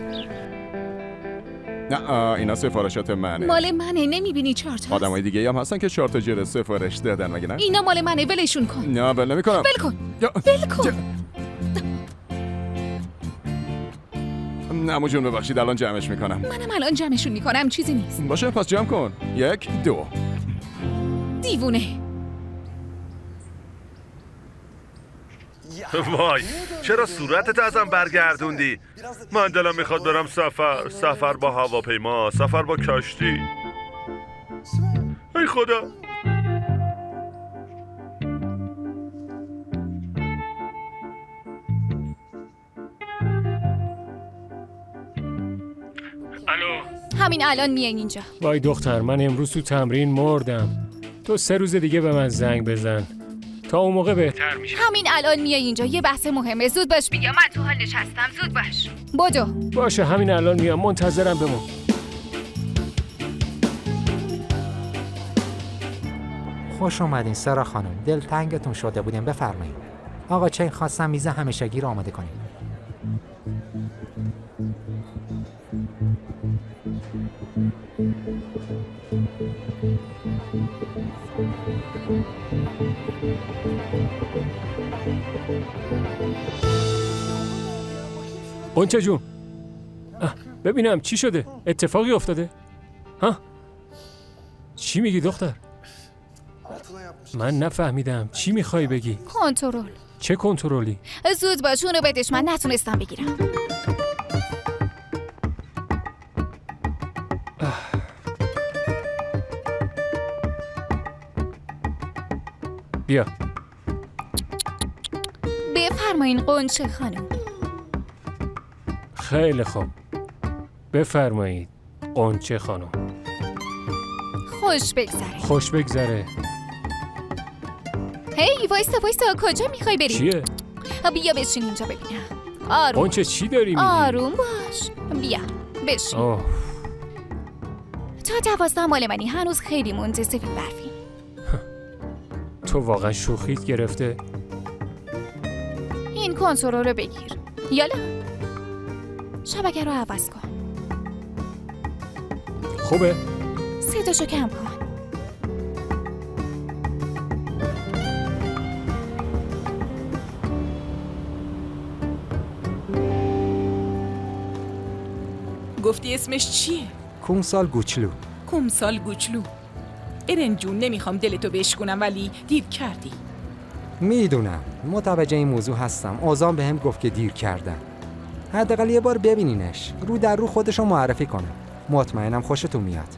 نه اینا سفارشات منه. مال منه، نمیبینی 4 تا؟ آدمای دیگه هم هستن که 4 تا جر سفارش دادن مگه نه؟ اینا مال منه، ولشون کن. نه ول نمی‌کنم. ول کن. ول کن. عمو جون ببخشید الان جمعش میکنم. منم الان جمعشون میکنم، چیزی نیست. باشه پس جمع کن. 1 2. دیوونه. وای چرا صورتت ازم برگردوندی؟ من دلم میخواد برم سفر با هواپیما، سفر با کشتی. ای خدا. الو. همین الان میاین اینجا. وای دختر، من امروز تو تمرین مردم. تو 3 روز دیگه به من زنگ بزن. تا اون موقع بهتر میشه. همین الان میای اینجا، یه بحث مهمه. زود باش بیا، من تو حال نشستم. زود باش. بدو. باشه همین الان میام، منتظرم بمون. خوش اومدین سارا خانم. دلتنگتون شده بودیم، بفرمایید. آقا چای خواستم میز همیشگی رو آماده کنیم. قنچه جون، ببینم چی شده؟ اتفاقی افتاده؟ ها؟ چی میگی دختر؟ من نفهمیدم. چی میخوای بگی؟ کنترل. چه کنترلی؟ زود باش، اونو بدش، من نتونستم بگیرم. بیا. بفرمایین قنچه خانم. خیلی خوب. بفرمایید قنچه خانم. خوش بگذره. خوش بگذره. هی وایستا کجا میخوای بری؟ چیه؟ بیا بشین اینجا ببینم. آروم. قنچه چی داری میگی؟ آروم باش. بیا بشین. اوه. تا 12 مال منی، هنوز خیلی مونده. سفید برفی. تو واقعا شوخیت گرفته؟ این کنترل رو بگیر. یالا شبکه رو عوض کن. خوبه؟ صداشو کم کن. گفتی اسمش چیه؟ کومسال گوچلو. کومسال گوچلو. ایرن جون نمیخوام دلتو بشکنم ولی دیر کردی. میدونم، متوجه این موضوع هستم. اوزان بهم گفت که دیر کردم. حداقل یه بار ببینینش، رو در رو خودشو معرفی کنه. مطمئنم خوشتون میاد.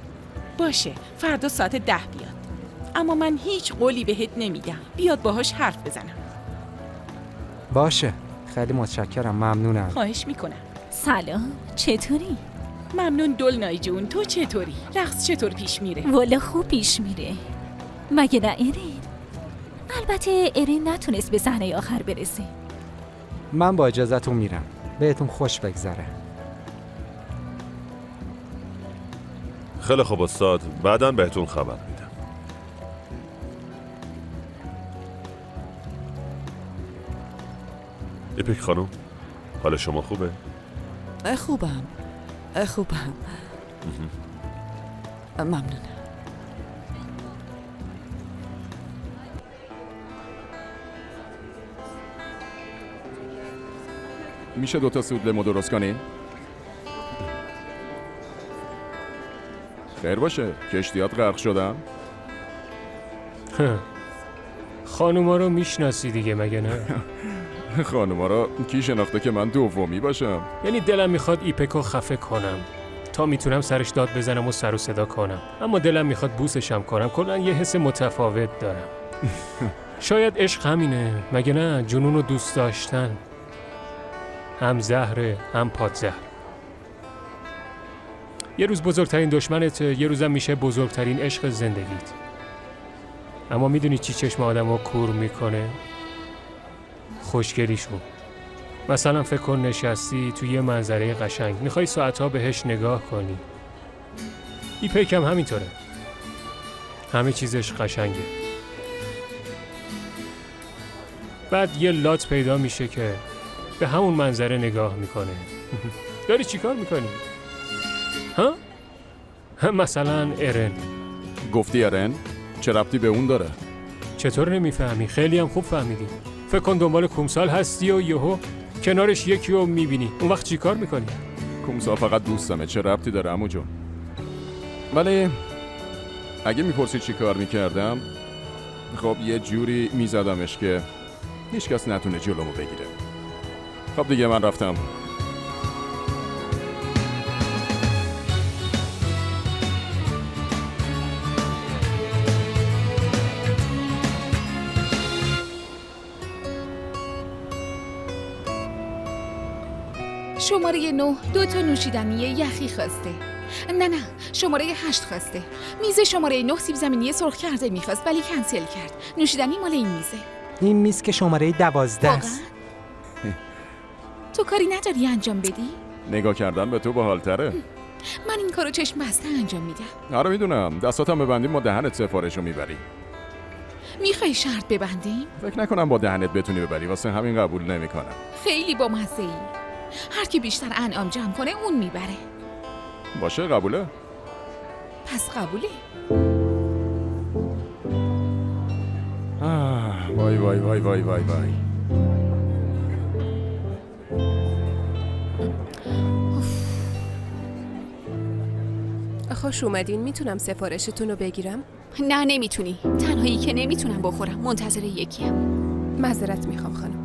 باشه فردا ساعت 10 بیاد. اما من هیچ قولی بهت نمیدم. بیاد باهاش حرف بزنم. باشه، خیلی متشکرم، ممنونم. خواهش میکنم. سلام، چطوری؟ ممنون دلنای جون، تو چطوری؟ رقص چطور پیش میره؟ والا خوب پیش میره. مگه نه ارین؟ البته ارین نتونست به صحنه آخر برسه. من با اجازهتون میرم. بهتون خوش بگذره. خیلی خوب استاد، بعداً بهتون خبر میدم. ایپیک خانم، حال شما خوبه؟ خوبم. ممنونم. میشه 2 تا سود لیمو درست کنین؟ خیر باشه، کشتیات غرق شدن؟ خانوما رو میشناسی دیگه مگه نه؟ خانوما رو کی شناخته که من دومی باشم؟ یعنی دلم میخواد ایپکو خفه کنم تا میتونم سرش داد بزنم و سر و صدا کنم، اما دلم میخواد بوسشم کنم. کلا یه حس متفاوت دارم. شاید عشق همینه مگه نه؟ جنون و دوست داشتن، هم زهره هم پادزهر. یه روز بزرگترین دشمنته، یه روزم میشه بزرگترین عشق زندگیت. اما میدونی چی چشم آدم رو کور میکنه؟ خوشگلیشون. مثلا فکر کن نشستی توی یه منظره قشنگ، میخوای ساعتها بهش نگاه کنی. ایپک هم همینطوره، همه چیزش قشنگه. بعد یه لات پیدا میشه که به همون منظره نگاه میکنه. داری چیکار میکنی؟ ها؟ مثلا ارن. گفتی ارن؟ چه ربطی به اون داره؟ چطور نمیفهمی؟ خیلی هم خوب فهمیدی. فکر کن دنبال کومسال هستی و یهو کنارش یکی رو میبینی، اون وقت چیکار میکنی؟ کومسال فقط دوستمه، چه ربطی داره عمو جون؟ ولی اگه میپرسی چی کار میکردم، خب یه جوری میزدمش که هیچکس نتونه جلومو بگیره. خب دیگه من رفتم. شماره 9 2 تا نوشیدنی یخی خواسته. نه شماره 8 خواسته. میز شماره 9 سیب زمینی سرخ کرده میخواست ولی کنسل کرد. نوشیدنی مال این میزه. این میز که شماره 12 است. تو کاری نداری انجام بدی؟ نگاه کردن به تو باحال‌تره. من این کارو چشم بسته انجام میدم. آره میدونم، دستاتم ببندیم ما دهنت سفارشو میبری. میخوای شرط ببندیم؟ فکر نکنم با دهنت بتونی ببری، واسه همین قبول نمیکنم. خیلی بامزه‌ای. هر کی بیشتر انعام جمع کنه اون میبره. باشه قبوله؟ پس قبوله. وای وای وای وای وای وای. خوش اومدین. میتونم سفارشتون رو بگیرم؟ نه نمیتونی. تنهایی که نمیتونم بخورم. منتظر یکیم. معذرت میخوام خانم.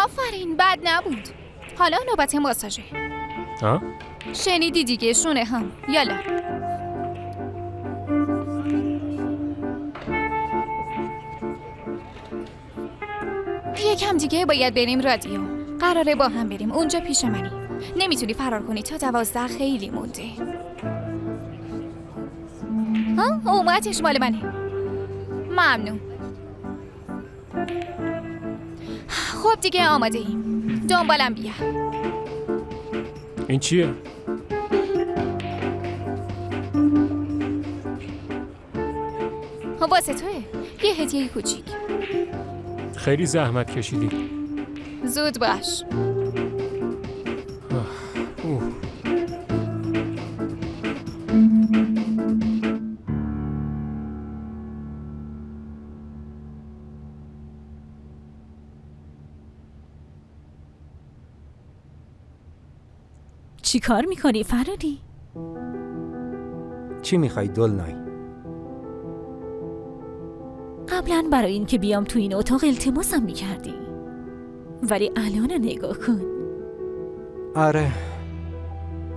آفرین، بد نبود. حالا نوبت ماساژه. ها؟ شنیدی دیگه، شونه هم. یالا. یکم دیگه باید بریم رادیو. قراره با هم بریم. اونجا پیش منی. نمیتونی فرار کنی، تا 12 خیلی مونده. ها؟ اومدش مال منه. ممنون. خب دیگه آماده ایم. دنبالم بیا. این چیه؟ واسه توه. یه هدیه کوچیک. خیلی زحمت کشیدی. زود باش. چی کار میکنی فراری؟ چی میخوای دلنای؟ قبلا برای این که بیام تو این اتاق التماسم میکردی، ولی الان نگاه کن. آره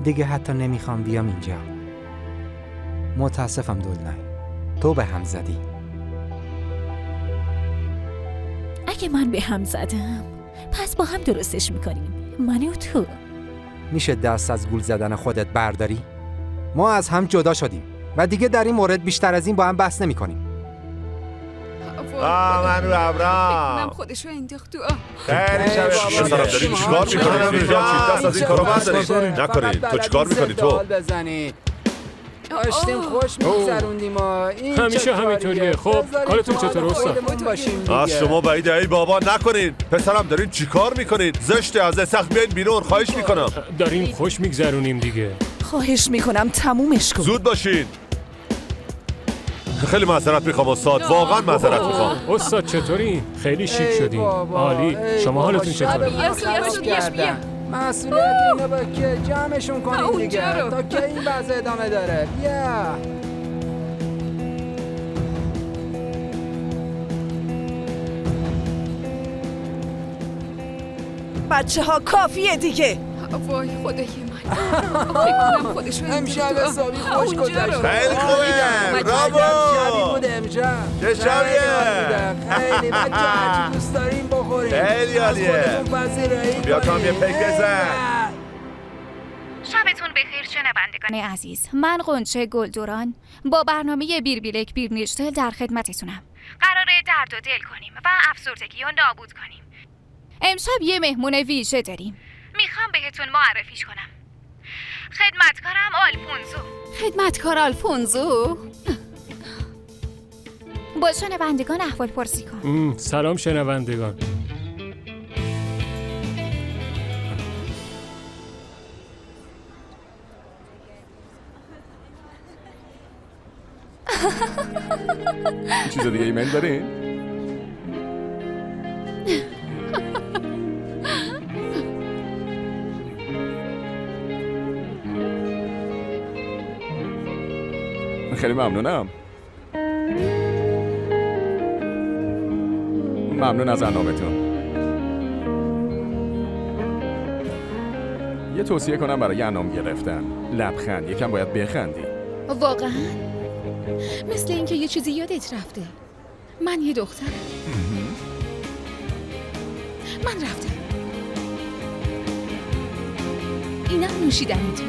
دیگه حتی نمیخوام بیام اینجا. متاسفم دلنای. تو به هم زدی. اگه من به هم زدم پس با هم درستش میکنیم، من و تو. میشه دست از گول زدن خودت برداری؟ ما از هم جدا شدیم و دیگه در این مورد بیشتر از این با هم بحث نمی کنیم. من رو ابرام خودشو انداخت تو خیلی شبه پسرم دارین چیکار میکنید؟ دست از این کارو بردارید. نکنید. تو چیکار میکنی تو؟ داشتیم خوش می‌گذروندیم. همیشه همینطوریه. خب کارتون چطور استاد؟ از شما بعیده ای بابا نکنین. پسرم دارین چیکار میکنید؟ زشته، از سخت بیاین بیرون، خواهش میکنم. داریم خوش میگذرونیم دیگه. خواهش میکنم تمومش کن. زود باشین. خیلی معذرت میخوام استاد، واقعا معذرت میخوام. استاد چطوری؟ خیلی شیک شدین. عالی. شما حالتون چطوره؟ بیا. مسئولیت اینو با که جمعشون کنید دیگه تا که این وضع ادامه داره. بیا. بچه ها کافیه دیگه. وای خدای من، فکر کنم خودشو امشب حسابی خوش گذشت. خیلی خوبه. برافو. بود امشب. چه شبیه؟ خیلی بچه هرچی دوست داریم بخوریم. خیلی عالیه. بیا تو هم یه پیک بزن. شبتون بخیر شنوندگان عزیز. من قنچه گلدوران با برنامه بیربیلک بیرنیشتل در خدمتتونم. قراره درد و دل کنیم و افسردگی رو نابود کنیم. امشب یه مهمون ویژه داریم. میخوام بهتون معرفیش کنم. خدمتکارم آلفونزو. خدمتکار آلفونزو؟ با شنوندگان احوال پرسی کن. سلام شنوندگان. چیز دیگه ایمیل دارین؟ خیلی ممنونم. ممنون از برنامه‌تون. یه توصیه کنم برای انعام گرفتن. لبخند، یکم باید بخندی. واقعا؟ مثل اینکه یه چیزی یادت رفته. من یه دخترم. من رفتم. اینم نوشیدنیتون.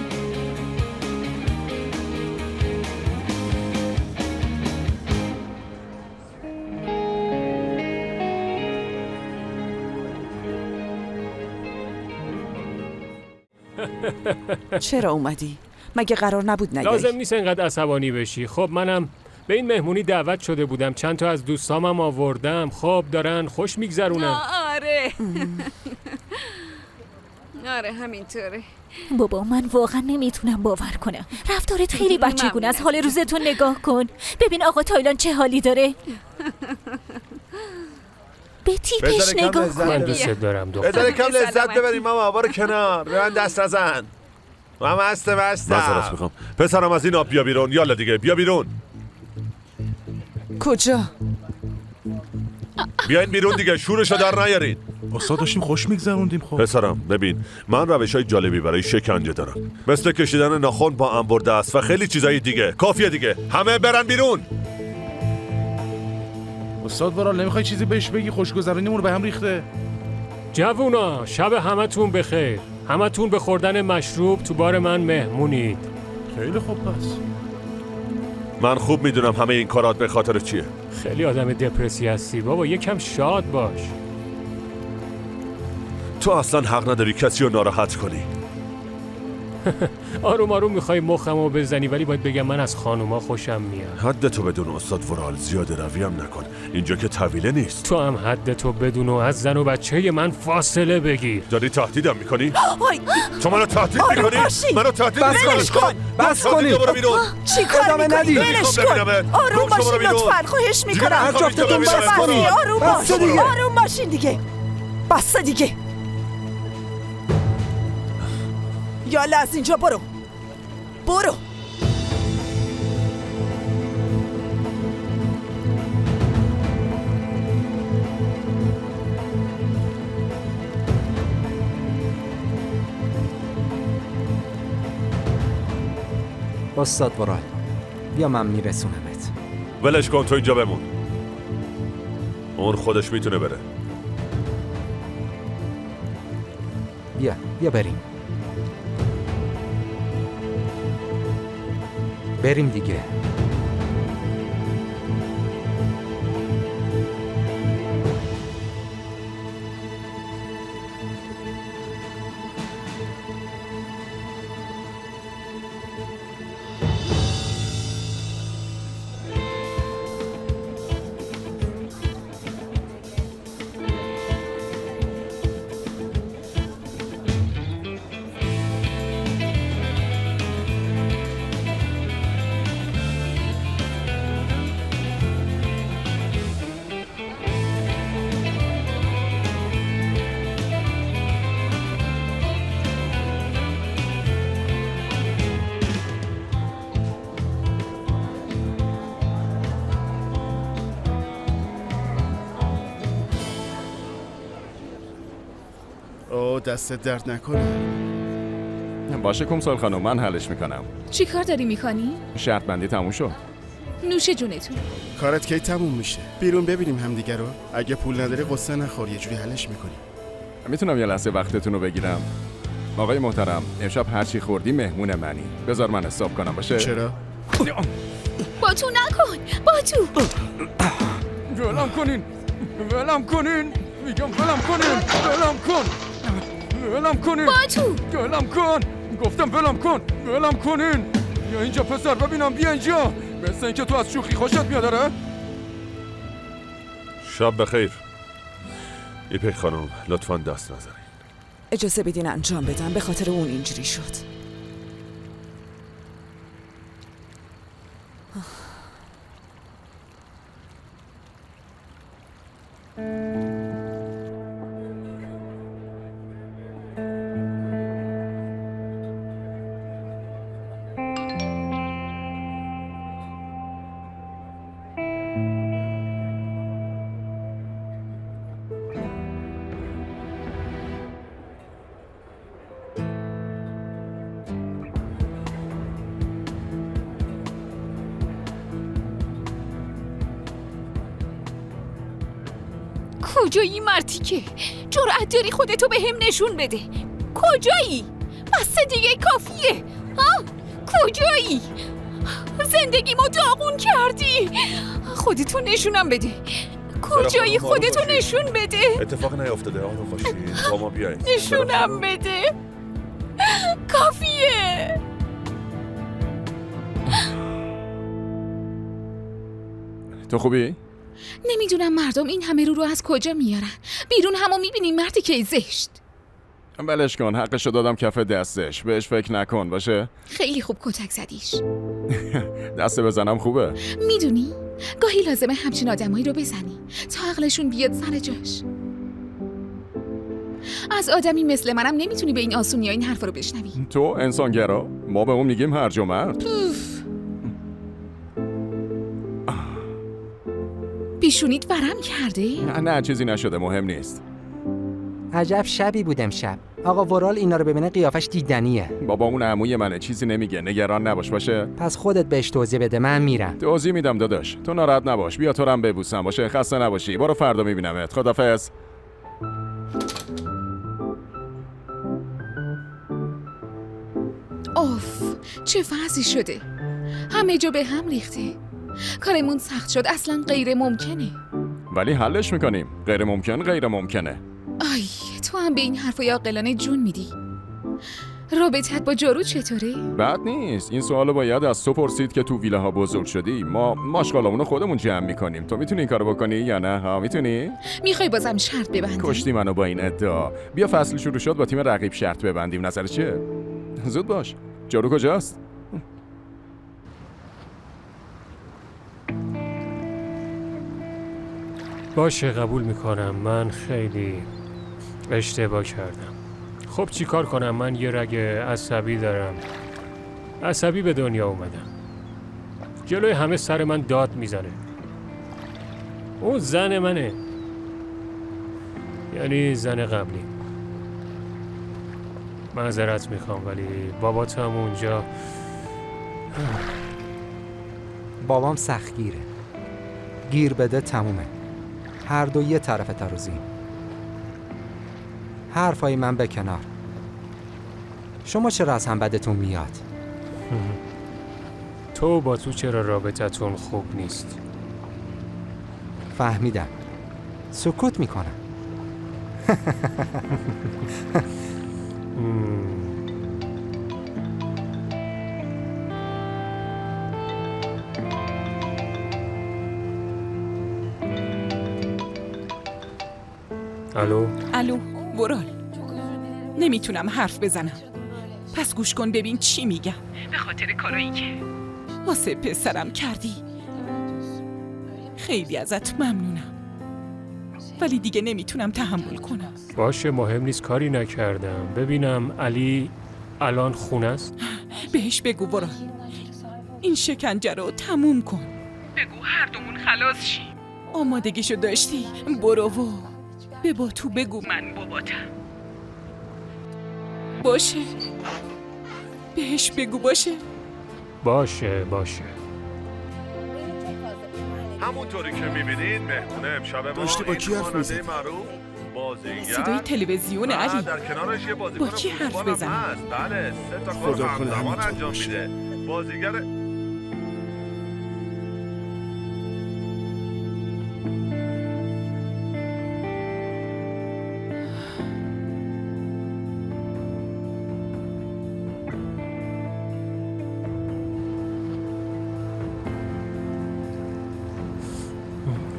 چرا اومدی؟ مگه قرار نبود نیایی؟ لازم نیست اینقدر عصبانی بشی. خب منم به این مهمونی دعوت شده بودم، چند تا از دوستامم آوردم. خب دارن خوش میگذرونن. آره آره همینطوره. بابا من واقعا نمیتونم باور کنم. رفتارت خیلی بچگونه است. حال روزتون نگاه کن. ببین آقا تایلان چه حالی داره. به تیپش نگاه کن. من دوست دارم دختر. بذاره کم لذت ببریم ماما. بارو کنار. به من دست نزن. من مستم. معذرت میخوام. پسرم از این آب بیا بیرون. یالا دیگه بیا بیرون. کجا؟ بیاین بیرون دیگه. شورشو در نیارین. استاد داشتیم خوش میگذروندیم. خب پسرم ببین، من روش‌های جالبی برای شکنجه دارم، مثل کشیدن ناخن با انبر دست و خیلی چیزای دیگه. کافیه دیگه. همه برن بیرون. استاد ورال نمیخوای چیزی بهش بگی؟ خوشگذرونیمون رو به هم ریخته. جوونا شب همتون بخیر. همتون به خوردن مشروب تو بار من مهمونید. خیلی خوب. پس من خوب میدونم همه این کارات به خاطر چیه. خیلی آدم دپرسی هستی بابا. یکم شاد باش. تو اصلا حق نداری کسی رو ناراحت کنی. آروم آروم میخوای مخمو بزنی، ولی باید بگم من از خانوما خوشم میاد. حد تو بدون استاد ورال. زیاده رویم نکن. اینجا که طویله نیست. تو هم حد تو بدون و از زن و بچه من فاصله بگیر. داری تهدیدم میکنی؟ تو منو تهدید میکنی؟ منو تهدید میکنی؟ بس کنی. چی کار میکنی؟ ولش کن. آروم باشین لطفاً. خواهش میکنم. هر جفتتون بس کنی. آروم باشین دیگه. بس دیگه. یالا از اینجا برو. برو. استاد ورال بیا من میرسونمت. ولش کن، تو اینجا بمون. اون خودش میتونه بره. بیا بریم دیگه. دستت درد نکنه. باشه کمسال خانم، من حلش میکنم. چی کار داری میکنی؟ شرط بندی تموم شد. نوش جونتون. کارت کی تموم میشه؟ بیرون ببینیم همدیگه رو. اگه پول نداری قصه نخور، یه جوری حلش میکنیم. میتونم یه لحظه وقتتون رو بگیرم؟ آقای محترم، امشب هر چی خوردی مهمون منی. بذار من حساب کنم باشه؟ چرا؟ با تو نکن. با تو. ولم کنین. میگم ولم کنین. با تو. ولم کن. گفتم ولم کنین. یا اینجا پسر ببینم، بیا اینجا. مثل اینکه تو از شوخی خوشت میاد داره؟ شب بخیر. ایپک خانم، لطفاً دست نزنین. اجازه بدین انجام بدم، به خاطر اون اینجوری شد. کجایی مرتیکه؟ جرأت داری خودتو به هم نشون بده؟ کجایی؟ بس دیگه کافیه. ها؟ کجایی؟ زندگیمو داغون کردی. خودتو نشونم بده. کجایی؟ خودتو نشون بده. اتفاق نیافتاده، آروم باشین. با ما بیاین. نشونم بده. کافیه. تو خوبی؟ نمیدونم مردم این همه رو از کجا میارن. بیرون همو میبینی مردی که زشت. بلش کن، حقشو دادم کف دستش. بهش فکر نکن باشه؟ خیلی خوب کتک زدیش. دست بزنم خوبه؟ میدونی گاهی لازمه همچین آدمایی رو بزنی تا عقلشون بیاد سر جاش. از آدمی مثل منم نمیتونی به این آسونی ها این حرفا رو بشنوی. تو انسانگرا؟ ما به اون میگیم هرج و مرد. پیشونیت ورم کرده؟ نه چیزی نشده، مهم نیست. عجب شبی بود امشب. آقا ورال اینا رو ببینه قیافش دیدنیه. بابا اون عموی منه، چیزی نمیگه، نگران نباش باشه. پس خودت بهش توضیح بده، من میرم. توضیح میدم داداش، تو ناراحت نباش. بیا تو رو هم ببوسم باشه، خسته نباشی. برو فردا میبینمت. خدافظ. اوف، چه وضعی شده. همه جا به هم ریخته. کارمون سخت شد، اصلا غیر ممکنه. ولی حلش میکنیم. غیر ممکنه. آی، تو هم به این حرفای عاقلانه جون میدی. رابطت با جارو چطوره؟ بد نیست. این سوالو باید از تو پرسید که تو ویلاها بزرگ شدی. ما ماشغالامونو خودمون جمع میکنیم. تو میتونی این کارو بکنی یا نه؟ ها میتونی؟ میخوای بازم شرط ببندی؟ کشتی منو با این ادعا. بیا فصل شروع شد با تیم رقیب شرط ببندیم. نظر چیه؟ زود باش. جارو کجاست؟ باشه قبول میکنم، من خیلی اشتباه کردم. خب چی کار کنم؟ من یه رگ عصبی دارم. عصبی به دنیا اومدم. جلوی همه سر من داد میزنه. اون زن منه، یعنی زن قبلی. معذرت میخوام ولی بابات هم اونجا. بابام سختگیره. گیر بده تمومه. هر دو یه طرف ترازی. حرفای من به کنار. شما چرا از هم بدتون میاد؟ تو با تو چرا رابطتون خوب نیست؟ فهمیدم. سکوت میکنم. الو؟ الو ورال، نمیتونم حرف بزنم. پس گوش کن ببین چی میگم. به خاطر کارایی که واسه پسرم کردی خیلی ازت ممنونم، ولی دیگه نمیتونم تحمل کنم. باشه مهم نیست، کاری نکردم. ببینم علی الان خونه است؟ بهش بگو ورال این شکنجه رو تموم کن. بگو هر دومون خلاص شیم. آمادگیشو داشتی؟ برو و به با تو بگو من باباتم. باشه بهش بگو باشه. باشه باشه. همونطوری که میبینید مهمونه امشب ما داشتی با کی حرف می‌زدی؟ صدای تلویزیون علی. در کنارش یه بازیکن با کی حرف بزنم؟ هست. بله 3 تا خدا کار کنه همزمان همینطور انجام باشه. میده. بازیگر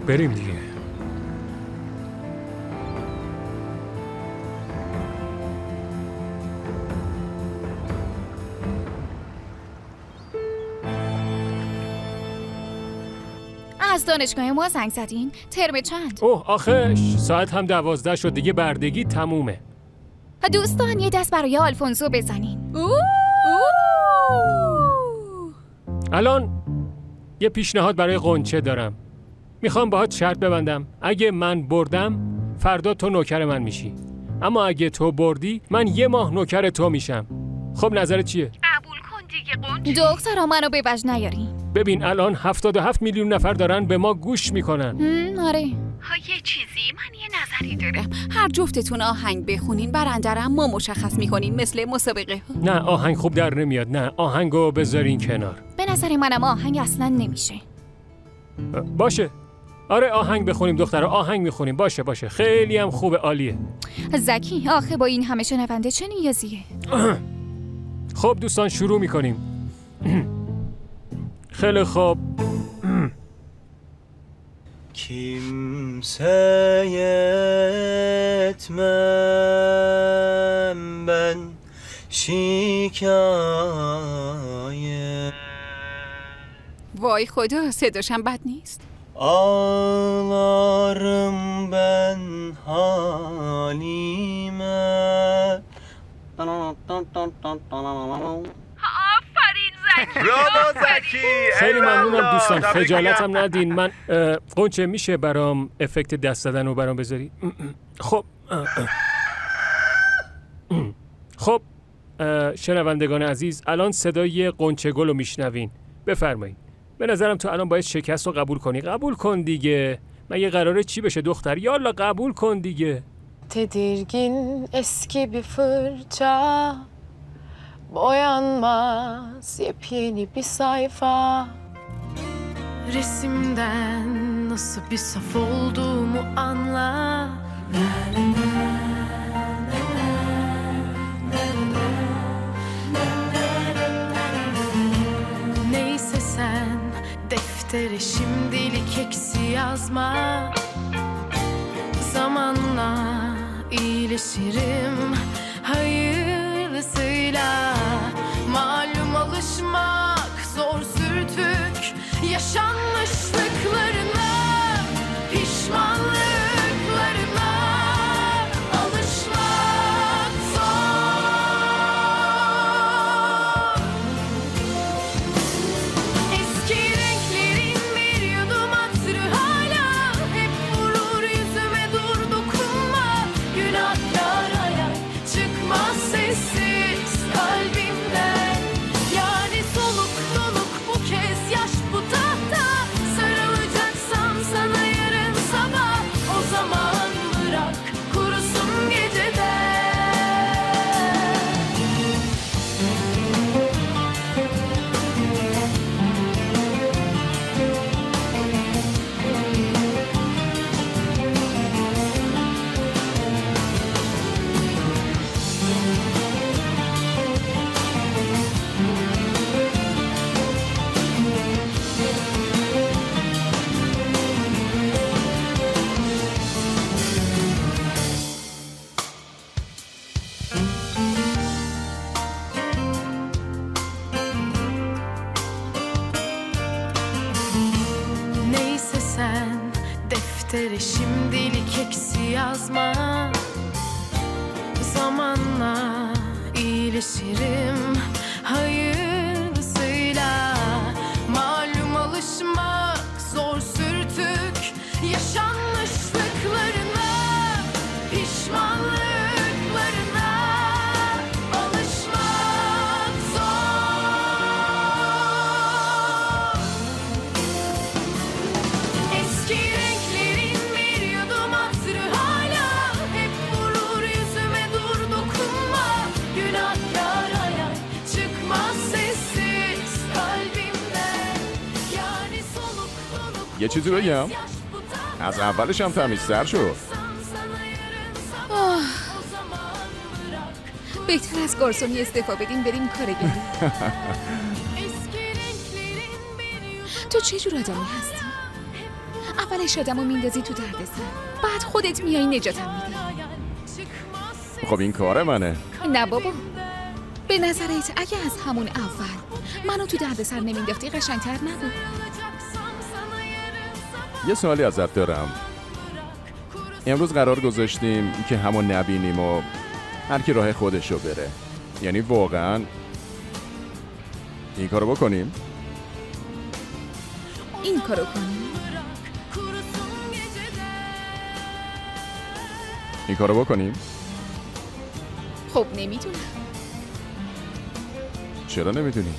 بریم دیگه. از دانشگاه ما زنگ زدین؟ ترم چند؟ اوه آخش ساعت هم 12 شد دیگه، بردگی تمومه. دوستان یه دست برای آلفونسو بزنین. الان یه پیشنهاد برای قنچه دارم. میخوام باهات شرط ببندم. اگه من بردم فردا تو نوکر من میشی، اما اگه تو بردی من 1 ماه نوکر تو میشم. خب نظرت چیه؟ قبول کن دیگه قنچه. دخترا منو به وجه نیارین. ببین الان 77 میلیون نفر دارن به ما گوش میکنن. آره. ها یه چیزی من یه نظری دارم. هر جفتتون آهنگ بخونین، برندرم ما مشخص میکنیم مثل مسابقه ها. نه آهنگ خوب در نمیاد. نه آهنگو بذارین کنار. به نظر منم آهنگ اصلا نمیشه. باشه آره آهنگ بخونیم دخترها، آهنگ میخونیم. باشه باشه خیلی هم خوبه، عالیه. زکی آخه با این همه شنونده چه نیازیه؟ خب دوستان شروع میکنیم. خیلی خوب. Kimse yetmem ben şikayet. وای خدا صداشم بد نیست. Ağlarım ben halime. آفرین زکی. برافو زکی. خیلی ممنونم ایوالله. دوستان، تبریک خجالتم میگم. ندین. من قنچه میشه برام افکت دست زدن رو برام بذاری؟ خب خب شنوندگان عزیز الان صدای قنچه گل رو میشنوین. بفرمایید. به نظرم تو الان باید شکست رو قبول کنی. قبول کن دیگه. مگه قراره چی بشه دختر؟ یالا قبول کن دیگه. Tedirgin eski bir fırça, boyanmaz yepyeni bir sayfa. Resimden nasıl bir saf olduğumu anla. Neyse sen deftere şimdilik eksi yazma. Zamanla iyileşirim hayırlısıyla. Malum alışmak zor sürdük yaşanmışlıklarına, pişmanlıklarına alışmak zor. Eski renklerin bir yudum hatırı hala hep vurur yüzüme, dur dokunma. Günahkar hayal çıkmaz sessiz kalbimden. Yani soluk soluk bu kez yaş bu tahta, sıra Deftere şimdilik eksi yazma. Zamanla iyileşirim hayırlısıyla. Malum alışmak zor sürtük yaşanmışlıklarına, pişmanlıklarına alışmak zor. Eski renklerin bir yudum hatırı hala hep vurur yüzüme, dur dokunma. Günahkar hayal çıkmaz sessiz kalbimden. Yani soluk soluk یه چیزی بگم؟ از اولش هم تمیزتر شد. بهتر از گارسونی استعفا بدیم بریم کارگری. تو چه جور آدمی هستی؟ اولش آدمو میندازی تو دردسر، بعد خودت میای نجاتم میدی. خب این کار منه. نه بابا، به نظرت اگه از همون اول منو تو دردسر نمینداختی قشنگتر نبود؟ یه سوالی ازت دارم. امروز قرار گذاشتیم که همو نبینیم و هر کی راه خودشو بره. یعنی واقعا این کارو بکنیم؟ این کارو کنیم؟ این کارو بکنیم؟ خب نمیدونم. چرا نمیدونی؟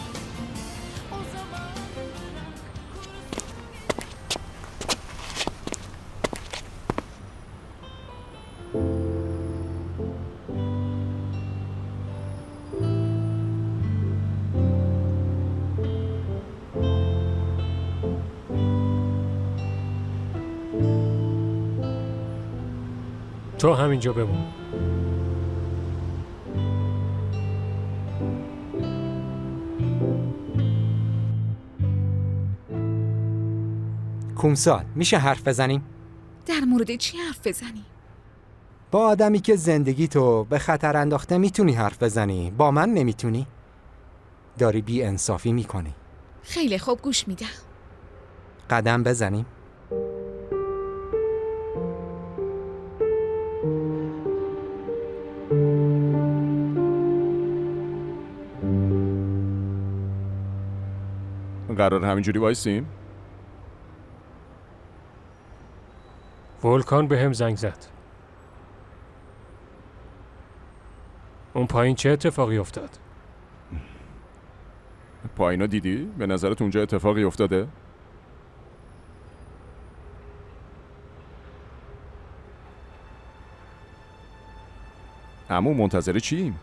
تو همینجا بمون. کومسال میشه حرف بزنیم؟ در مورد چی حرف بزنی؟ با آدمی که زندگی تو به خطر انداخته میتونی حرف بزنی، با من نمیتونی؟ داری بی انصافی میکنی. خیلی خوب گوش میدم. قدم بزنیم؟ قرار همینجوری وایسیم؟ ولکان به هم زنگ زد. اون پایین چه اتفاقی افتاد؟ پایینو دیدی؟ به نظرت اونجا اتفاقی افتاده؟ عمو منتظر چیم؟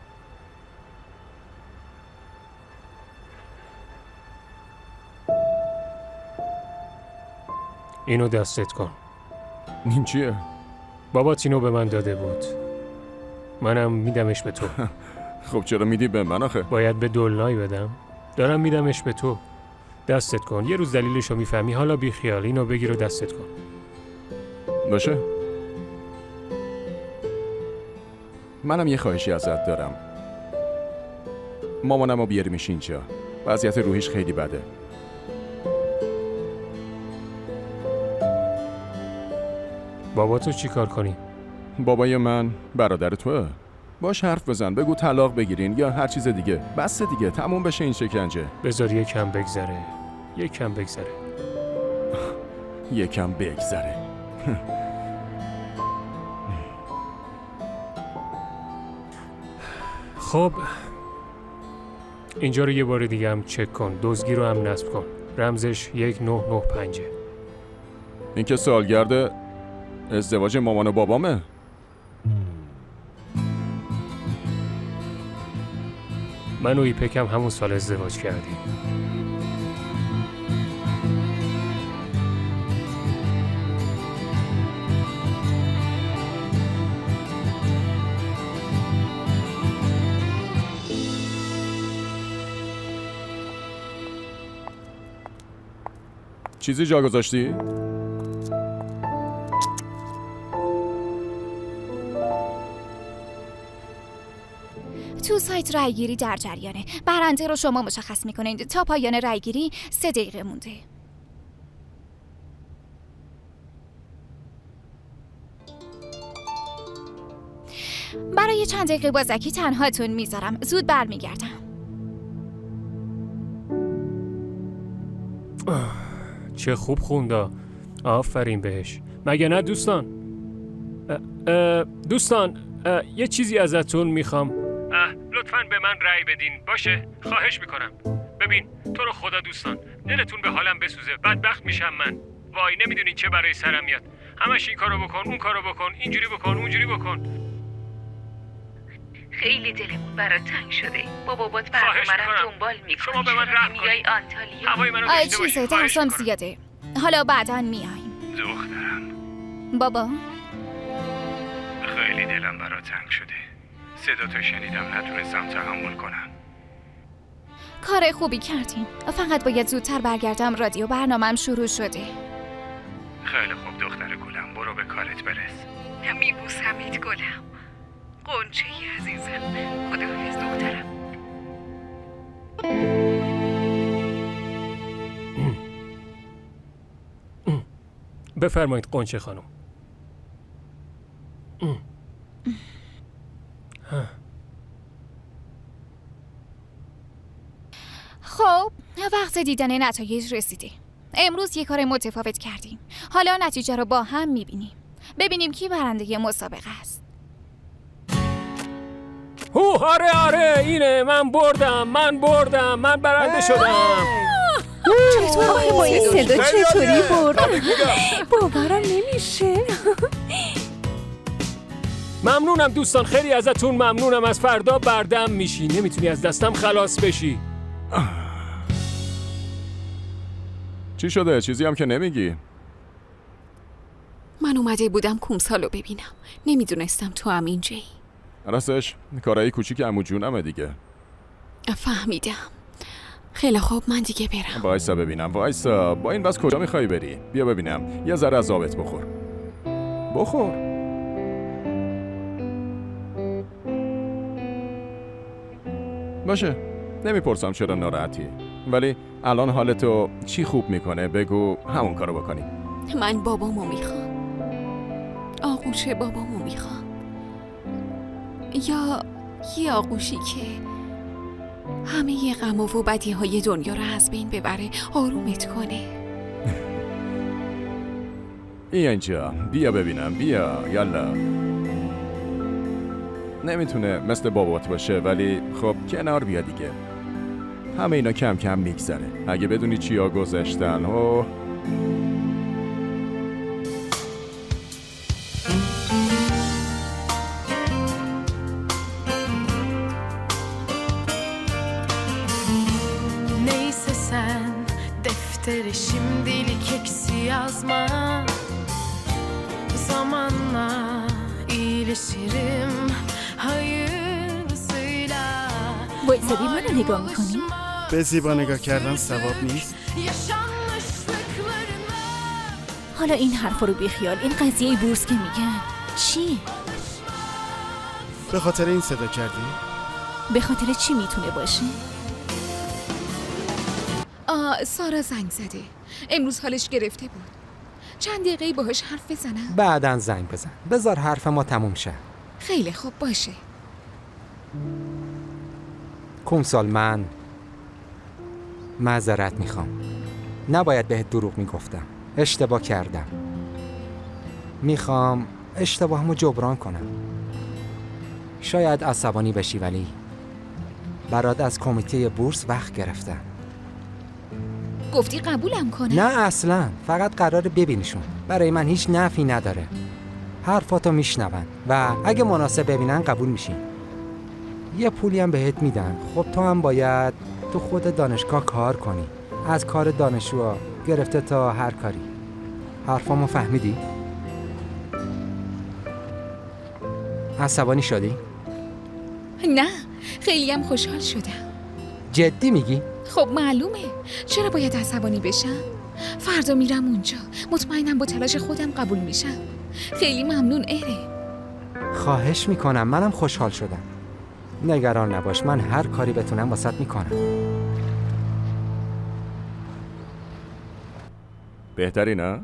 اینو دستت کن. این چیه؟ بابات اینو به من داده بود. منم میدمش به تو. خب چرا میدی به من آخه؟ باید به دلنای بدم. دارم میدمش به تو. دستت کن. یه روز دلیلشو میفهمی. حالا بی خیال اینو بگیر و دستت کن. باشه. منم یه خواهشی ازت دارم. مامانمو بیاریمش اینجا. وضعیت روحیش خیلی بده. بابا تو چی کار کنی؟ بابای من برادر توه. باش حرف بزن، بگو طلاق بگیرین یا هر چیز دیگه. بس دیگه، تموم بشه این شکنجه. بذار یکم بگذره. یکم بگذره. یکم بگذره. خب اینجا رو یه بار دیگه هم چک کن. دزدگی رو هم نصب کن. رمزش 1995. این که سالگرد ازدواج مامان و بابامه. من و ایپک هم همون سال ازدواج کردیم. چیزی جا گذاشتی؟ تو سایت رایگیری در جریانه. برنده رو شما مشخص میکنید. تا پایان رایگیری 3 دقیقه مونده. برای چند دقیقه با زکی تنهاتون میذارم. زود برمیگردم. چه خوب خونده. آفرین بهش. مگه نه دوستان؟ دوستان یه چیزی ازتون میخوام. لطفاً به من رأی بدین. باشه؟ خواهش میکنم. ببین تو رو خدا دوستان، دلتون به حالم بسوزه. بدبخت میشم من. وای نمیدونین چه برای سرم میاد. همش این کارو بکن، اون کارو بکن، اینجوری بکن، اونجوری بکن. خیلی دلمون برات تنگ شده. با بابات برنامه‌رم دنبال میکنی. شما به من رحم کنید. آنتالیا. هوای منو داشته باشید. چیزه درسم زیاده. حالا بعداً میایم. دخترم. بابا خیلی دلم برات تنگ شده. صدا تو شنیدم نتونستم تحمل کنم. کار خوبی کردین. فقط باید زودتر برگردم. رادیو برنامه‌ام شروع شده. خیلی خوب دختر گلم، برو به کارت برس. میبوسمت گلم. قنچه عزیزم. خداحافظ دخترم. بفرمایید قنچه خانم. خب وقت دیدن نتایج رسیده. امروز یه کار متفاوت کردیم. حالا نتیجه رو با هم میبینیم. ببینیم کی برنده مسابقه است. آره اینه. من بردم. من برنده شدم. چطور با این صدا چطوری بردم؟ باورم نمیشه. ممنونم دوستان، خیلی ازتون ممنونم. از فردا بردم میشی. نمیتونی از دستم خلاص بشی. چی شده؟ چیزی هم که نمیگی. من اومده بودم کومسالو ببینم. نمیدونستم تو هم اینجایی. راستش کارایی کوچیک عمو جونمه دیگه. فهمیدم. خیلی خوب من دیگه برم. وایسا ببینم. وایسا. با این بس کجا میخوای بری؟ بیا ببینم. یه ذره از آبت بخور. باشه. نمیپرسم چرا ناراحتی. ولی الان حالتو چی خوب میکنه؟ بگو همون کارو بکنیم. من بابامو میخوام. آغوش بابامو میخوام. یا یه آغوشی که همه غم و بدیهای دنیا رو از بین ببره، آرومت کنه. اینجا بیا ببینم. بیا یالا. نمیتونه مثل بابات باشه ولی خب کنار بیا دیگه. همه اینا کم کم میگذره. اگه بدونی چیا گذشتن. Neyse sen deftere şimdilik eksi yazma. Zamanla iyileşirim hayırlısıyla. وایسادی منو نگاه میکنی؟ به زیبا نگاه کردن ثواب نیست. حالا این حرفا رو بیخیال. این قضیه بورس که میگن چیه؟ به خاطر این صدا کردی؟ به خاطر چی میتونه باشه؟ سارا زنگ زده. امروز حالش گرفته بود. چند دقیقه باهاش حرف بزنم؟ بعدن زنگ بزن. بذار حرف ما تموم شه. خیلی خوب باشه. کومسال من معذرت میخوام. نباید بهت دروغ میگفتم. اشتباه کردم. میخوام اشتباهمو جبران کنم. شاید عصبانی بشی ولی برات از کمیته بورس وقت گرفتم. گفتی قبولم کنه؟ نه اصلا. فقط قراره ببینیشون. برای من هیچ نفعی نداره. حرفاتو میشنون و اگه مناسب ببینن قبول میشین. یه پولی هم بهت میدن. خب تو هم باید تو خود دانشگاه کار کنی. از کار دانشجو گرفته تا هر کاری. حرفامو فهمیدی؟ عصبانی شدی؟ نه، خیلی هم خوشحال شدم. جدی میگی؟ خب معلومه. چرا باید عصبانی بشم؟ فردا میرم اونجا. مطمئنم با تلاش خودم قبول میشم. خیلی ممنون اره. خواهش میکنم. منم خوشحال شدم. نگران نباش. من هر کاری بتونم واسط میکنم. بهتری نه؟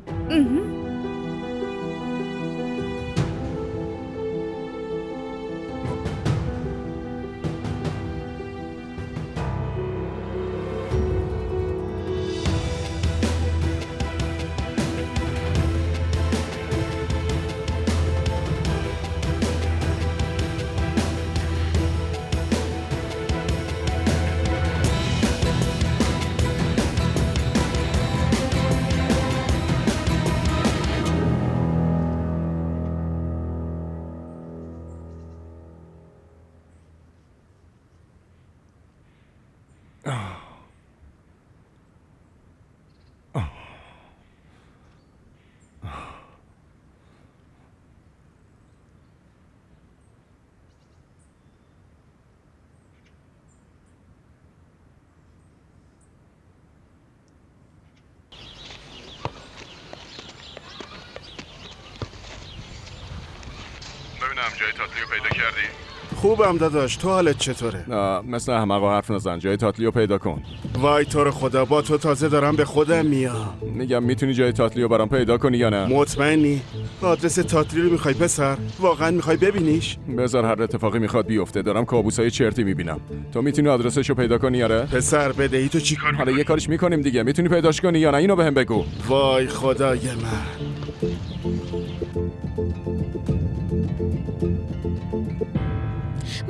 ببینم جای تاتلیو پیدا کردی؟ خوبم داداش، تو حالت چطوره؟ مثل احمقا حرف نزن، جای تاتلیو پیدا کن. وای تو رو خدا، با تو تازه دارم به خودم میام. میگم میتونی جای تاتلیو برام پیدا کنی یا نه؟ مطمئنی؟ آدرس تاتلی رو میخوای پسر؟ واقعا میخوای ببینیش؟ بذار هر اتفاقی میخواد بیفته، دارم کابوسای چرتی میبینم. تو میتونی آدرسشو پیدا کنی آره؟ پسر بدهی تو چیکار حالا یه کارش میکنیم دیگه، میتونی پیداش کنی یا نه؟ اینو بهم بگو. وای خدای من.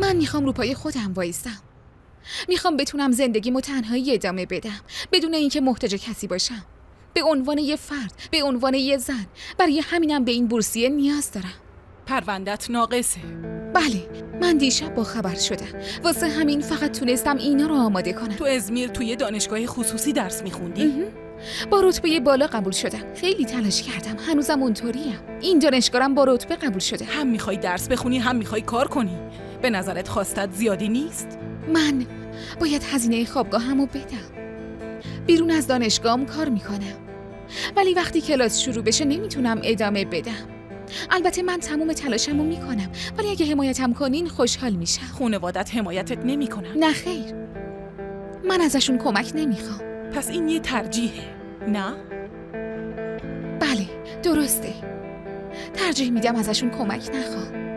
من میخوام رو پای خودم وایستم. میخوام بتونم زندگیمو تنهایی ادامه بدم بدون اینکه محتاج کسی باشم. به عنوان یه فرد، به عنوان یه زن. برای همینم به این بورسیه نیاز دارم. پروندت ناقصه. بله، من دیشب با خبر شدم. واسه همین فقط تونستم اینا رو آماده کنم. تو ازمیر توی دانشگاه خصوصی درس میخوندی؟ با رتبه بالا قبول شدم. خیلی تلاش کردم، هنوزم اونطوریم. این دانشگاهم با رتبه قبول شده. هم میخوای درس بخونی هم میخوای کار کنی. به نظرت خواستت زیادی نیست؟ من باید هزینه خوابگاهمو بدم. بیرون از دانشگاهم کار میکنم، ولی وقتی کلاس شروع بشه نمیتونم ادامه بدم. البته من تمام تلاشمو میکنم، ولی اگه حمایتم کنین خوشحال میشم. خانوادت حمایتت نمیکنن؟ نه خیر، من ازشون کمک نمیخوام. پس این یه ترجیحه، نه؟ بله، درسته. ترجیح میدم ازشون کمک نخوام.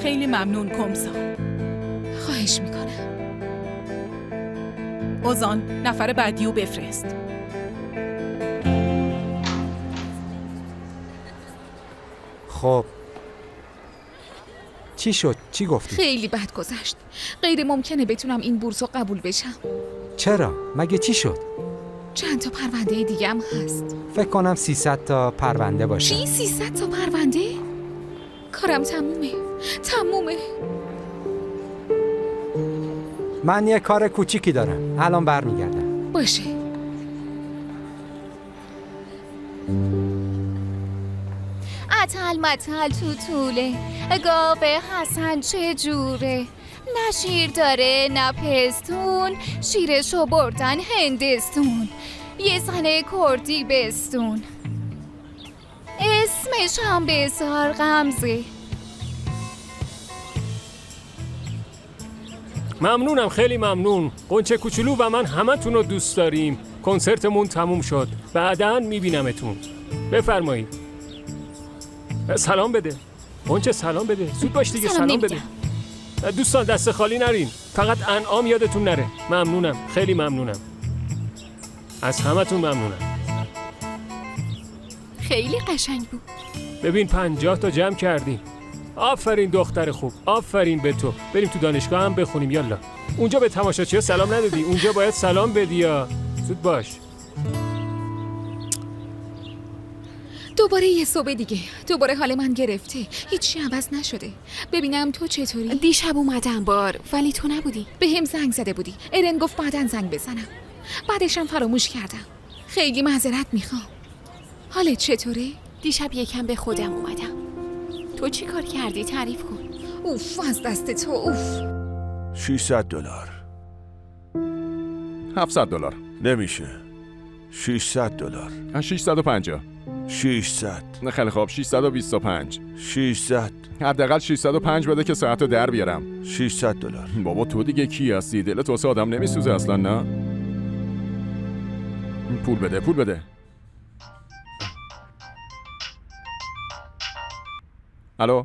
خیلی ممنون کمسال. خواهش میکنم. اوزان، نفر بعدیو بفرست. خب چی شد؟ چی گفتی؟ خیلی بد گذشت. غیر ممکنه بتونم این بورس رو قبول بشم. چرا؟ مگه چی شد؟ چند تا پرونده دیگه هم هست. فکر کنم 300 تا پرونده باشه. چی 300 تا پرونده؟ کارم تمومه. من یه کار کوچیکی دارم، الان برمیگردم. باشه. اتل متل تو طوله، گاوه حسن چه جوره، نه شیر داره نه پستون، شیرشو بردن هندستون، یه زن کردی بستون، اسمش هم بذار غمزه. ممنونم، خیلی ممنون. قنچه کوچولو و من همتون رو دوست داریم. کنسرتمون تموم شد، بعداً میبینمتون. بفرمایید. سلام بده قنچه، سلام بده. زود باش دیگه، سلام بده. دوستان دست خالی نرین، فقط انعام یادتون نره. ممنونم، خیلی ممنونم. از همتون ممنونم. خیلی قشنگ بود. ببین 50 تا جمع کردیم. آفرین دختر خوب، آفرین به تو. بریم تو دانشگاه هم بخونیم. یالا. اونجا به تماشاچی‌ها سلام ندادی، اونجا باید سلام بدی. یا زود باش. دوباره یه صبح دیگه، دوباره حال من گرفته. هیچی عوض نشده. ببینم تو چطوری؟ دیشب اومدم بار، ولی تو نبودی. به هم زنگ زده بودی. ارن گفت بعدن زنگ بزنم. بعدشم فراموش کردم. خیلی معذرت میخوام. حالت چطوره؟ دیشب یکم به خودم اومدم. تو چی کار کردی؟ تعریف کن. اوف، از دست تو. اوف. $600. $700 نمیشه. $600. 650. 600. نه خیلی خوب، 625. 600. حداقل 605 بده که ساعتو در بیارم. $600. بابا تو دیگه کی هستی؟ دلت واسه آدم نمیسوزه اصلا، نه؟ پول بده. الو،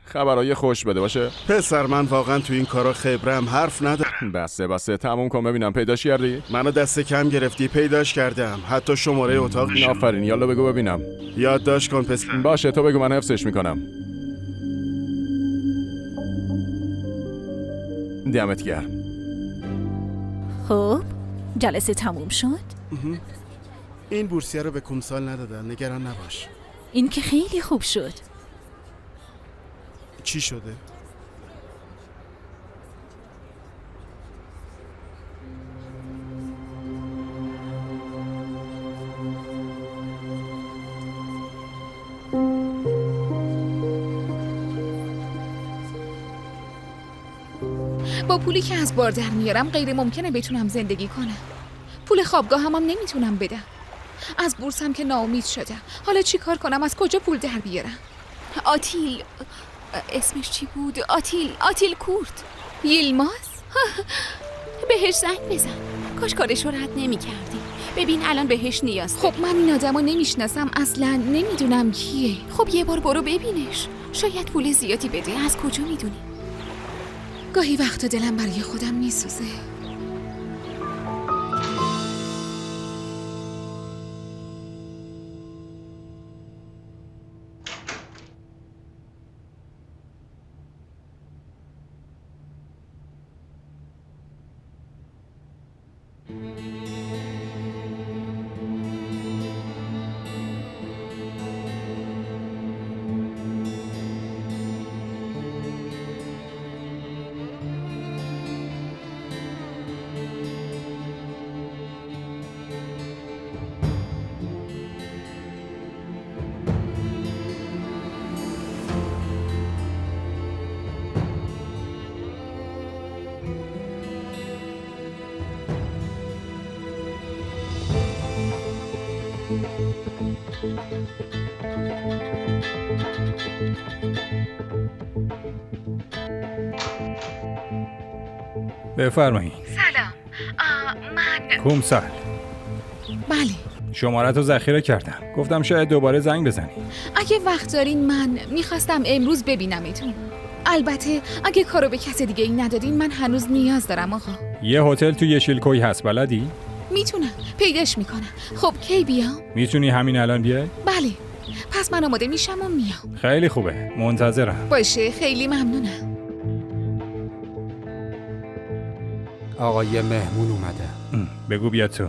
خبرای خوش بده باشه. پسر من واقعا تو این کارا خبرم، حرف ندارم. بسه تموم کن ببینم. پیداش کردی؟ منو دست کم گرفتی. پیداش کردم، حتی شماره اتاقش. آفرین، یالا بگو ببینم. یادداشت کن پسر. باشه تو بگو، من حفظش میکنم. دمت گرم. خب جلسه تموم شد؟ این بورسیه رو به کمسال ندادن، نگران نباش. این که خیلی خوب شد. چی شده؟ با پولی که از بار در میارم غیر ممکنه بتونم زندگی کنم. پول خوابگاهم هم نمیتونم بدم. از بورسم که ناامید شدم. حالا چی کار کنم؟ از کجا پول در بیارم؟ آتیل، اسمش چی بود؟ آتیل کورت. یلماز؟ بهش زنگ بزن. کاش کارش رو رد نمی کردی. ببین الان بهش نیاز داری. خب من این آدم رو نمیشناسم، اصلا نمیدونم کیه. خب یه بار برو ببینش. شاید پول زیادی بده. از کجا میدونی؟ گاهی وقتا دلم برای خودم میسوزه. بفرمایید. سلام. من کومسال. بله. شمارت رو ذخیره کردم. گفتم شاید دوباره زنگ بزنی. اگه وقت دارین من میخواستم امروز ببینمتون. البته اگه کارو به کس دیگه ای ندادین من هنوز نیاز دارم آقا. یه هتل تو یشیلکوی هست بلدی؟ میتونم پیداش میکنم. خب کی بیام؟ میتونی همین الان بیای؟ بله. پس من آماده میشم و میام. خیلی خوبه. منتظرم. باشه خیلی ممنونم. آقا یه مهمون اومده. بگو بیا تو.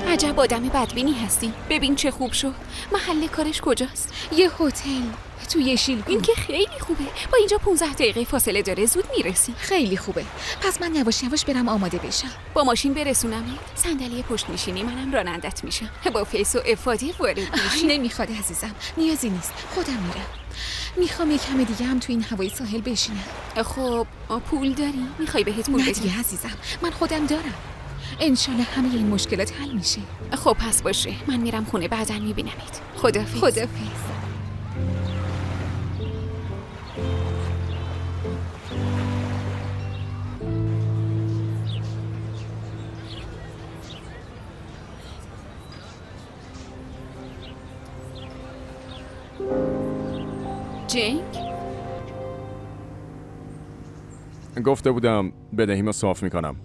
عجب آدم بدبینی هستی. ببین چه خوب شد. محل کارش کجاست؟ یه هتل تو یشیلکو. این که خیلی خوبه. با اینجا 15 دقیقه فاصله داره. زود میرسی. خیلی خوبه. پس من یواش یواش برم آماده بشم. با ماشین برسونمت. صندلی پشت میشینی منم رانندت میشم. با فیس و افاده وارد میشی. نمیخواد عزیزم. نیازی نیست. خودم میرم. میخوام یه کم دیگه هم تو این هوای ساحل بشینم. خب پول داری؟ میخوای بهت پول بدم؟ نه عزیزم. من خودم دارم. انشالله همه این مشکلات حل میشه. خب پس باشه. من میرم خونه بعداً میبینمت. خدافظ. خدافظ. جنگ؟ گفته بودم بدهیمو صاف میکنم.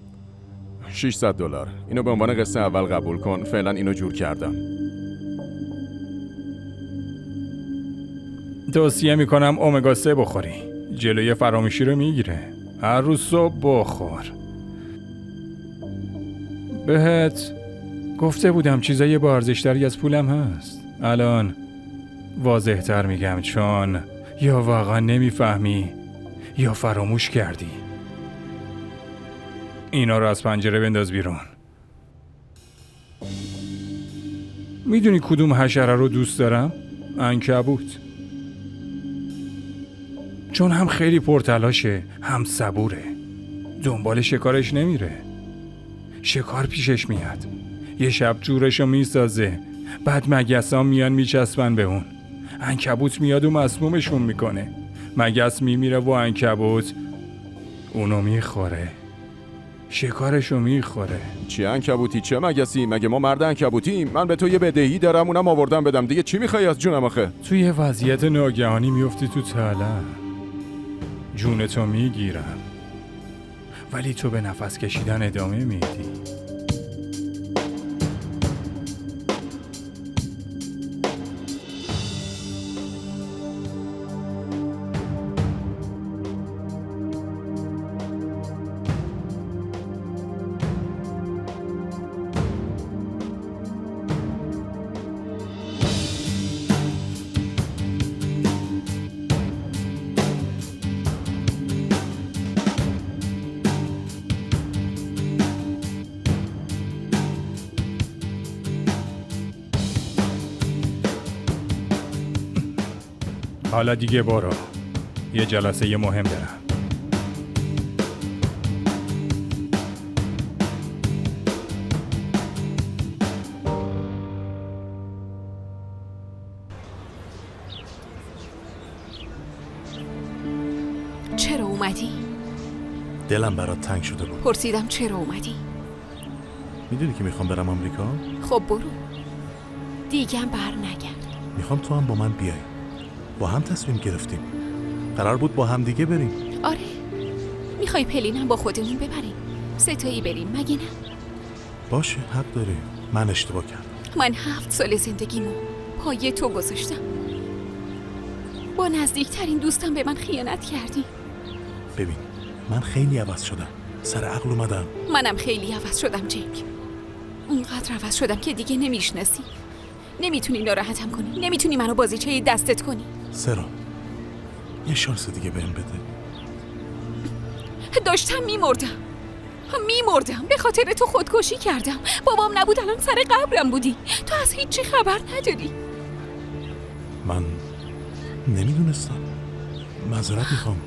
$600. اینو به عنوان قسط اول قبول کن. فعلا اینو جور کردم. توصیه میکنم امگا 3 بخوری. جلوی فراموشی رو میگیره. هر روز صبح بخور. بهت گفته بودم چیزای با ارزش‌تری از پولم هست. الان واضح تر میگم چون یا واقعا نمیفهمی یا فراموش کردی. اینا رو از پنجره بنداز بیرون. میدونی کدوم حشره رو دوست دارم؟ عنکبوت. چون هم خیلی پرتلاشه هم صبوره. دنبال شکارش نمیره. شکار پیشش میاد. یه شب جورشو میسازه. بعد مگسا میان میچسبن به اون. عنکبوت میاد و مسمومشون میکنه. مگس میمیره و عنکبوت اونو میخوره. شکارشو میخوره. چی عنکبوتی چه مگسی؟ مگه ما مرد عنکبوتیم؟ من به تو یه بدهی دارم اونم آوردم بدم. دیگه چی میخوای از جونم آخه؟ توی یه وضعیت ناگهانی میفتی تو تلم. جونتو میگیرم. ولی تو به نفس کشیدن ادامه میدی. حالا دیگه برو. یه جلسه مهم دارم. اومدی؟ دلم برات تنگ شده بود. پرسیدم چرا اومدی؟ میدونی که میخوام برم آمریکا؟ خب برو، دیگه بر نگرد. میخوام تو هم با من بیای. با هم تصمیم گرفتیم، قرار بود با هم دیگه بریم. آره، میخوای پلینم با خودمون ببریم، ستایی بریم مگه نه؟ باشه، حق داری. من اشتباه کردم. من 7 سال زندگیمو پای تو گذاشتم. با نزدیکترین دوستم به من خیانت کردی. ببین، من خیلی عوض شدم، سر عقل اومدم. منم خیلی عوض شدم جیک. اونقدر عوض شدم که دیگه نمیشناسی. نمیتونی ناراحتم کنی، نمیتونی منو بازیچه دستت کنی. سرا، یه شانس دیگه بهم بده. داشتم میمردم به خاطر تو خودکشی کردم. بابام نبود الان سر قبرم بودی. تو از هیچی خبر نداری. من نمیدونستم. معذرت میخوام.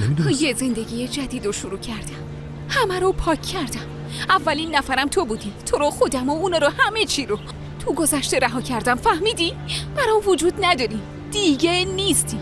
نمیدونستم. یه زندگی جدید رو شروع کردم. همه رو پاک کردم. اولین نفرم تو بودی. تو رو، خودم و اونا رو، همه چی رو تو گذشته رها کردم. فهمیدی؟ برام وجود نداری. دیگه نیستی.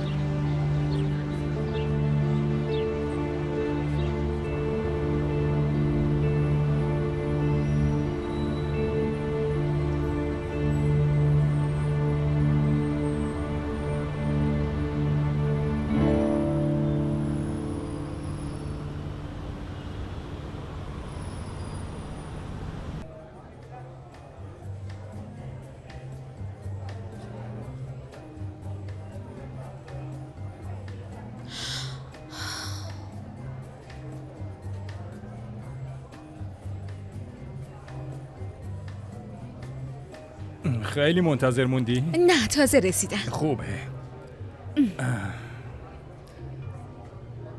خیلی منتظر موندی؟ نه، تازه رسیدم. خوبه.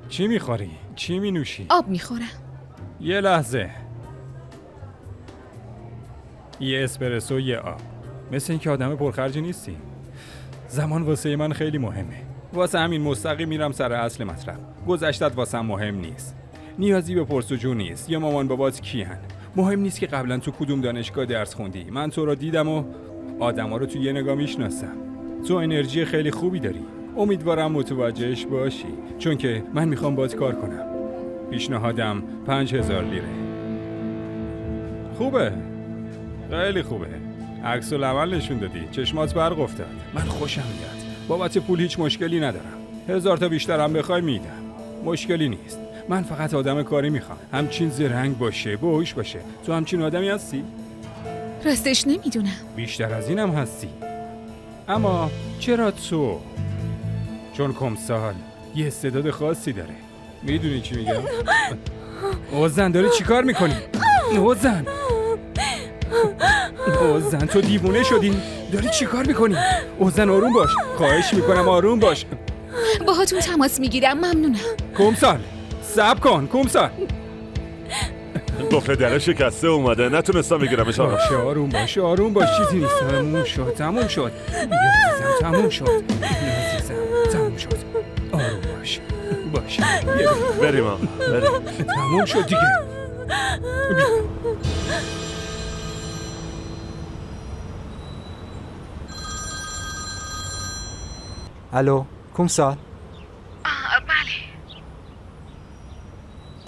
چی میخوری؟ چی مینوشی؟ آب میخورم. یه لحظه. یه اسپرسو، یه آب. مثل این که آدم پرخرجی نیستی. زمان واسه من خیلی مهمه. واسه همین مستقیم میرم سر اصل مطلب. گذشتت واسه مهم نیست. نیازی به پرسجو نیست. یا مامان بابات کیان. مهم نیست که قبلا تو کدوم دانشگاه درس خوندی. من تو رو دیدم و آدما رو تو یه نگاه میشناسم. تو انرژی خیلی خوبی داری. امیدوارم متوجهش باشی، چون که من میخوام باهات کار کنم. پیشنهادم 5000 لیره. خوبه؟ خیلی خوبه. عکس العمل نشون دادی. چشمات برق افتاد. من خوشم میاد. بابت پول هیچ مشکلی ندارم. 1000 تا بیشترم بخوای میدم. مشکلی نیست. من فقط آدم کاری میخوام. همچین زرنگ باشه، باهوش باشه. تو همچین آدمی هستی؟ راستش نمیدونم. بیشتر از اینم هستی. اما چرا تو؟ چون کمسال یه استعداد خاصی داره. میدونی چی میگم؟ اوزن داری چی کار میکنی؟ اوزن تو دیوونه شدی؟ داری چی کار میکنی؟ اوزن آروم باش. خواهش میکنم آروم باش. باهاتون تماس میگیرم. ممنونم. کمسال صبر کن. کمسال قفل در شکسته اومده، نتونستم بگیرمش. باشه آروم باش. آروم باش. چیزی نیست. تموم شد. تموم شد. تموم شد. آروم باش. باشه بریم. تموم شد دیگه. الو، کمسال؟ بله.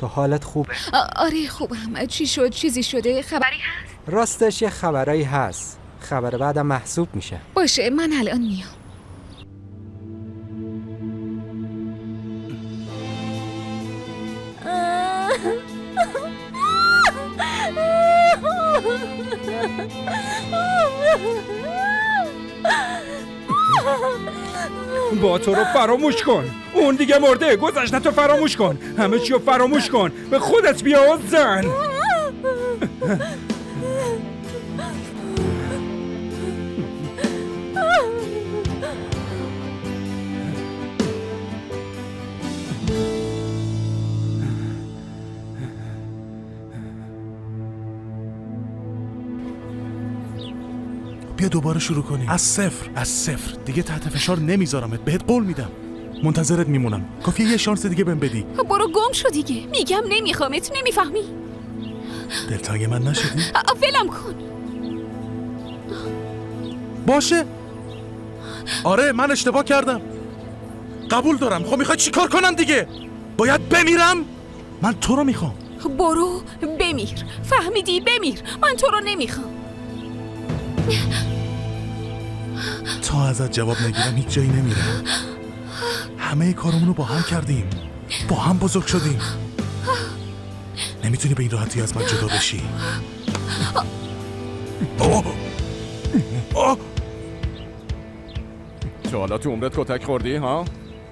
تو حالت خوبه؟ آره خوبم. چی شد؟ چیزی شده؟ خبری هست؟ راستش یه خبرایی هست. خبر بعدم محسوب میشه. باشه، من الان میام. با تو رو فراموش کن. اون دیگه مرده. گذشته تو فراموش کن. همه چی رو فراموش کن. به خودت بیا زن. بیا دوباره شروع کنیم. از صفر دیگه تحت فشار نمیذارمت. بهت قول میدم. منتظرت میمونم. کافیه یه شانس دیگه بهم بدی. برو گم شو دیگه. میگم نمیخوامت. نمیفهمی؟ دلتنگ من نشدی؟ ولم کن. باشه. آره من اشتباه کردم. قبول دارم. خب میخوای چی کار کنم دیگه؟ باید بمیرم؟ من تو رو میخوام. برو بمیر. فهمیدی؟ بمیر. من تو رو نمیخوام. تا ازت جواب نگیرم هیچ جایی نمیرم. همه کارمونو با هم کردیم، با هم بزرگ شدیم. نمیتونی به این راحتی از من جدا بشی. تو حالا تو عمرت کتک خوردی ها؟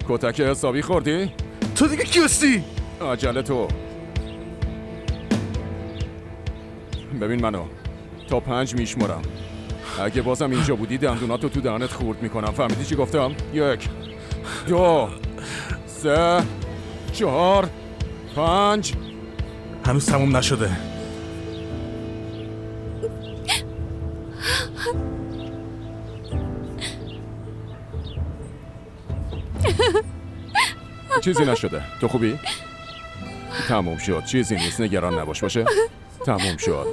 کتک حسابی خوردی؟ تو دیگه کی هستی؟ عجله تو. ببین منو تا 5 میشمرم. اگه بازم اینجا بودی دندوناتو تو دهنت خورد میکنم. فهمیدی چی گفتم؟ 1 2 3 4 5. هنوز تموم نشده. چیزی نشده. تو خوبی؟ تموم شد. چیزی نیست. نگران نباش. باشه؟ تموم شد.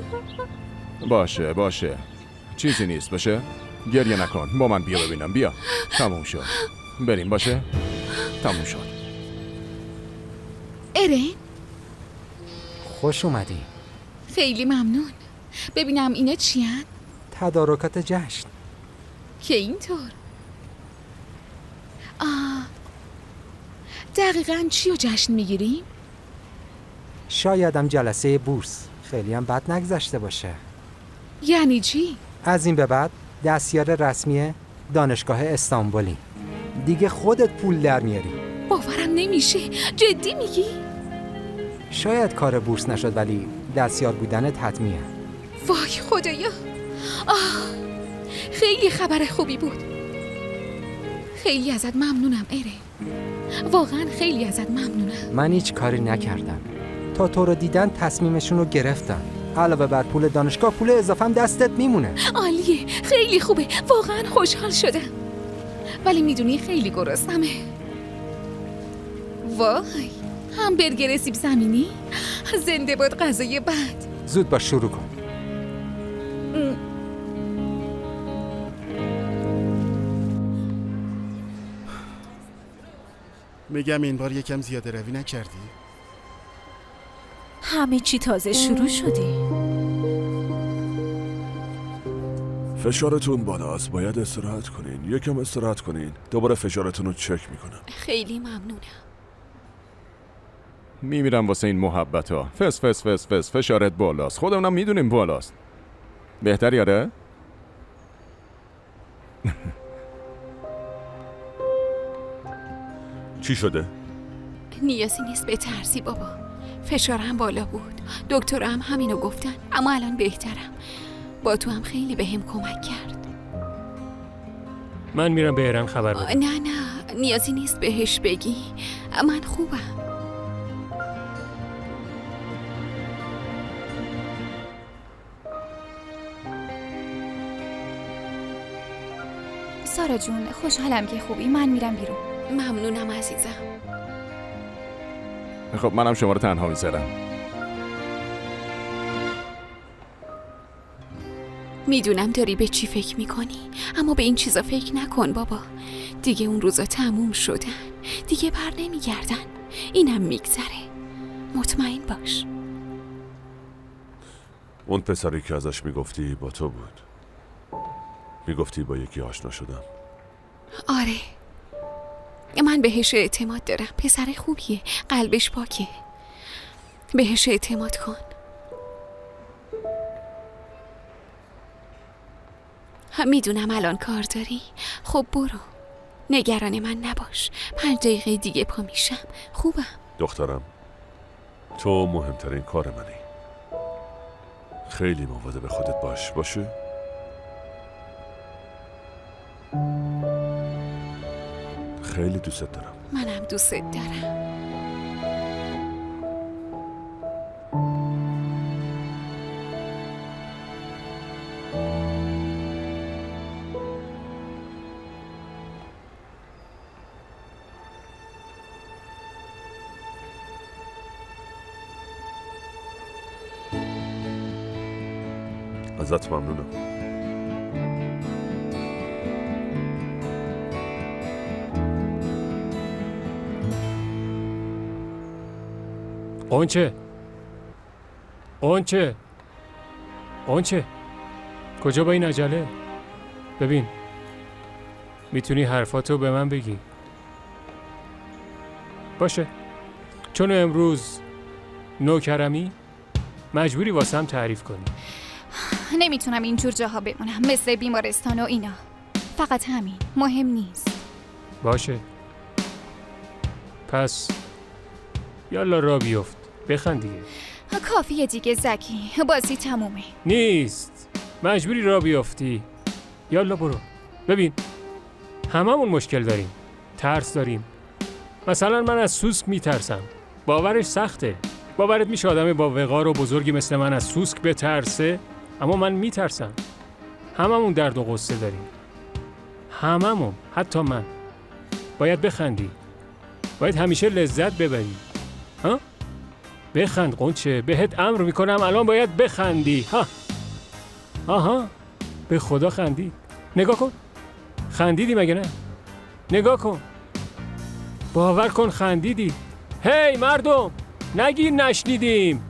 باشه. چیزی نیست. باشه؟ گریه نکن. با من بیا ببینم. بیا. تموم شد. بریم. باشه؟ تموم شد. ارین خوش اومدی. خیلی ممنون. ببینم اینا چی هن؟ تدارکات جشن. که اینطور؟ دقیقاً چی رو جشن میگیریم؟ شایدم جلسه بورس. خیلی هم بد نگذشته باشه. یعنی چی؟ از این به بعد دستیار رسمی دانشگاه استانبولی. دیگه خودت پول در میاری. باورم نمیشه. جدی میگی؟ شاید کار بورس نشد ولی دستیار بودنت حتمیه. وای خدایا. خیلی خبر خوبی بود. خیلی ازت ممنونم اره. واقعا خیلی ازت ممنونم. من هیچ کاری نکردم. تا تو رو دیدن تصمیمشون رو گرفتن. علاوه بر پول دانشگاه پول اضافه هم دستت میمونه. عالیه. خیلی خوبه. واقعا خوشحال شدم. ولی میدونی خیلی گرسنمه. وای همبرگر سیب زمینی. زنده باد غذای بد. زود باش شروع کن. میگم این بار یکم زیاده روی نکردی؟ همه چی تازه شروع شده. فشارتون بالاست. باید استراحت کنین. یکم استراحت کنین. دوباره فشارتون رو چک میکنم. خیلی ممنونم. میمیرم واسه این محبت ها. فس فشارت بالاست. خودمونم میدونیم بالاست. بهتر یاره؟ چی شده؟ نیازی نیست به ترسی بابا. فشارم بالا بود. دکترم همینو گفتن. اما الان بهترم. با تو هم خیلی بهم کمک کرد. من میرم به ایران خبر بدم. نه نیازی نیست بهش بگی. من خوبم. سارا جون خوشحالم که خوبی. من میرم بیرون. ممنونم عزیزم. خب منم شما رو تنها میذارم. میدونم داری به چی فکر میکنی، اما به این چیزا فکر نکن بابا. دیگه اون روزا تموم شدن. دیگه بر نمیگردن. اینم میگذره. مطمئن باش. اون پسری که ازش میگفتی با تو بود. میگفتی با یکی آشنا شدم. آره من بهش اعتماد دارم. پسر خوبیه. قلبش پاکه. بهش اعتماد کن. میدونم الان کار داری. خب برو. نگران من نباش. 5 دقیقه دیگه پا میشم. خوبم. دخترم تو مهمترین کار منی. خیلی مواظب خودت باشه؟ خیلی دوست دارم. منم دوست دارم. ازت ممنونم. قنچه کجا با این عجله؟ ببین میتونی حرفاتو به من بگی. باشه، چون امروز نوکرمی مجبوری واسم تعریف کنی. نمیتونم اینجور جاها بمونم، مثل بیمارستان و اینا. فقط همین، مهم نیست. باشه، پس یالا را بیفت، بخند دیگه. کافیه دیگه زکی، بازی تمومه. نیست، مجبوری را بیفتی. یالا برو. ببین هممون مشکل داریم، ترس داریم. مثلا من از سوسک میترسم، باورش سخته. باورت میشه آدم با وقار و بزرگی مثل من از سوسک بترسه؟ اما من میترسم. هممون درد و غصه داریم، هممون، حتی من. باید بخندی، باید همیشه لذت ببری. ها؟ بخند قنچه، بهت امر میکنم الان باید بخندی. ها؟ آها، به خدا خندی. نگاه کن، خندیدی مگه نه؟ نگاه کن، باور کن خندیدی. هی مردم، نگیر نشنیدیم.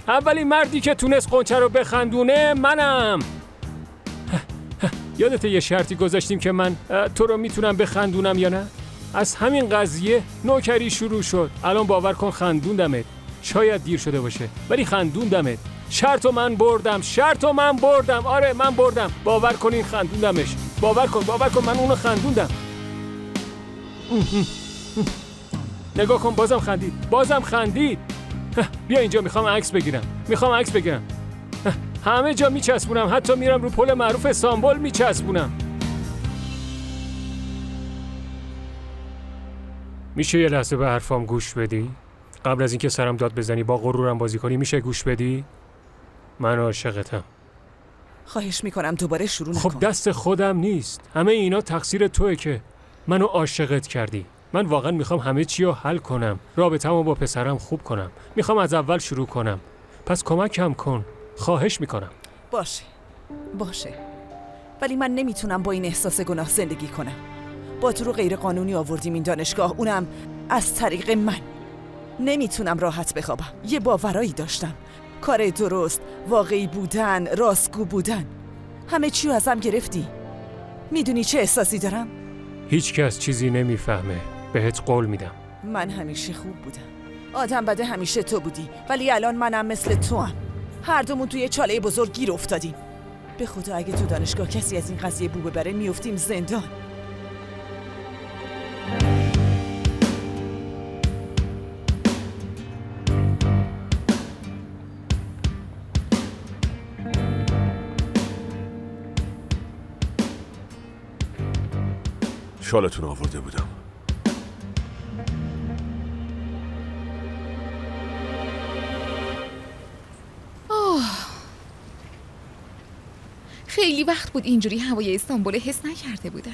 اولین مردی که تونست قنچه رو بخندونه منم. یادته یه شرطی گذاشتیم که من تو رو میتونم بخندونم یا نه؟ از همین قضیه نوکری شروع شد. الان باور کن خندوندمت. شاید دیر شده باشه ولی خندوندمت. شرطو من بردم. آره من بردم. باور کن این خندوندمش. باور کن من اونو خندوندم. نگاه کن، بازم خندید. بیا اینجا، میخوام عکس بگیرم. همه جا میچسبونم، حتی میرم رو پل معروف استانبول میچسبونم. میشه یه لحظه به حرفام گوش بدی؟ قبل از اینکه سرم داد بزنی با غرورم بازی کنی میشه گوش بدی؟ من عاشقتم. خواهش میکنم دوباره شروع نکن. خب دست خودم نیست، همه اینا تقصیر توئه که منو عاشقت کردی. من واقعا میخوام همه چی رو حل کنم، رابطه‌مو با پسرم خوب کنم، میخوام از اول شروع کنم. پس کمکم کن، خواهش میکنم. باشه ولی من نمیتونم با این احساس گناه زندگی کنم. با تو رو غیر قانونی آوردیم این دانشگاه، اونم از طریق من. نمیتونم راحت بخوابم. یه باورایی داشتم، کار درست، واقعی بودن، راستگو بودن. همه چیو ازم گرفتی. میدونی چه احساسی دارم؟ هیچ کس چیزی نمیفهمه، بهت قول میدم. من همیشه خوب بودم. آدم بده همیشه تو بودی، ولی الان منم مثل تو هم. هر دومون توی چاله بزرگ گیر افتادیم. به خدا اگه تو دانشگاه کسی از این قضیه بو ببره میافتیم زندان. شالتون آورده بودم. خیلی وقت بود اینجوری هوای استانبول حس نکرده بودم.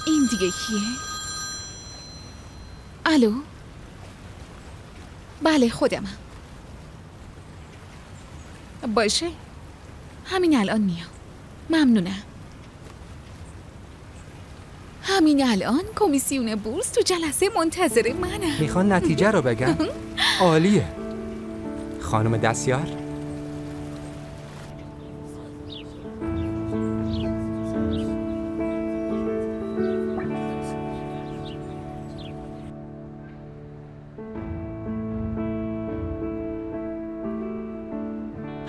این دیگه کیه؟ الو؟ بله خودمم. باشه، همین الان میام. ممنونم. همین الان کمیسیون بورس تو جلسه منتظر منم. میخوان نتیجه رو بگم؟ عالیه. خانم دستیار؟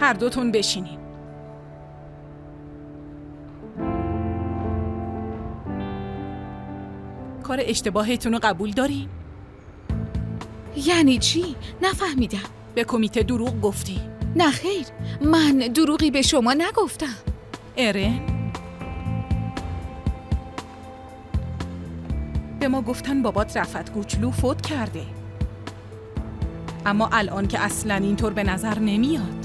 هر دوتون بشینین. کار اشتباهتون رو قبول دارین؟ یعنی چی؟ نفهمیدم. به کمیته دروغ گفتی؟ نه خیر، من دروغی به شما نگفتم. ارن؟ به ما گفتن بابات رفت کوچلو فوت کرده، اما الان که اصلاً اینطور به نظر نمیاد.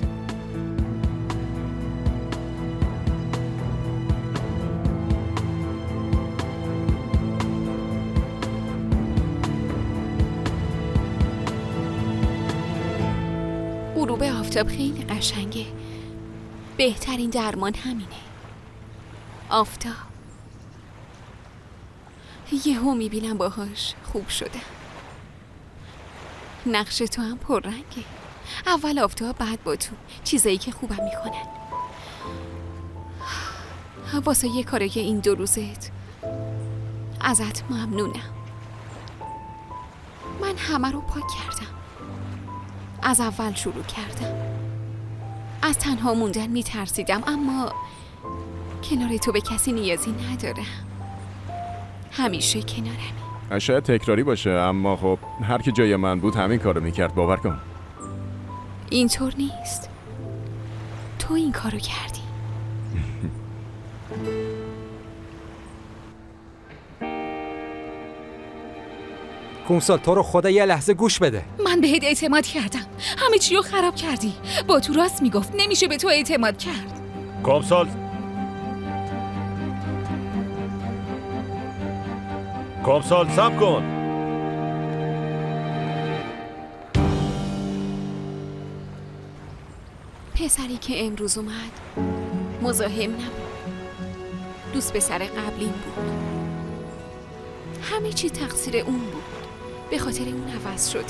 غروب آفتاب خیلی قشنگه. بهترین درمان همینه. آفتاب. یهو میبینم باهاش خوب شده. نقش تو هم پررنگه. اول آفتاب، بعد با تو. چیزایی که خوبم میکنن. واسه یه کاری که این 2 روزت ازت ممنونم. من همه رو پاک کردم. از اول شروع کردم. از تنها موندن میترسیدم، اما کنار تو به کسی نیازی ندارم. همیشه کنارمی. شاید تکراری باشه، اما خب هر کی جای من بود همین کارو میکرد، باور کن. اینطور نیست. تو این کارو کردی. کومسال تو رو خدا یه لحظه گوش بده. من بهت اعتماد کردم، همه چی رو خراب کردی. با تو راست میگفت، نمیشه به تو اعتماد کرد. کومسال صبر کن. پسری که امروز اومد مزاحم نبود. دوست پسر قبلیم بود. همه چی تقصیر اون بود. به خاطر اون عوض شدم.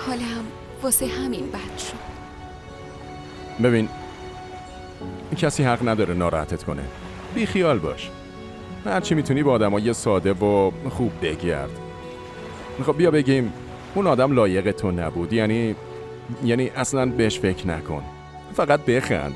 حالم واسه همین بد شد. ببین، کسی حق نداره ناراحتت کنه. بی خیال باش. هرچی میتونی با آدمای ساده و خوب بگرد. خب بیا بگیم اون آدم لایق تو نبود، یعنی اصلا بهش فکر نکن. فقط بخند.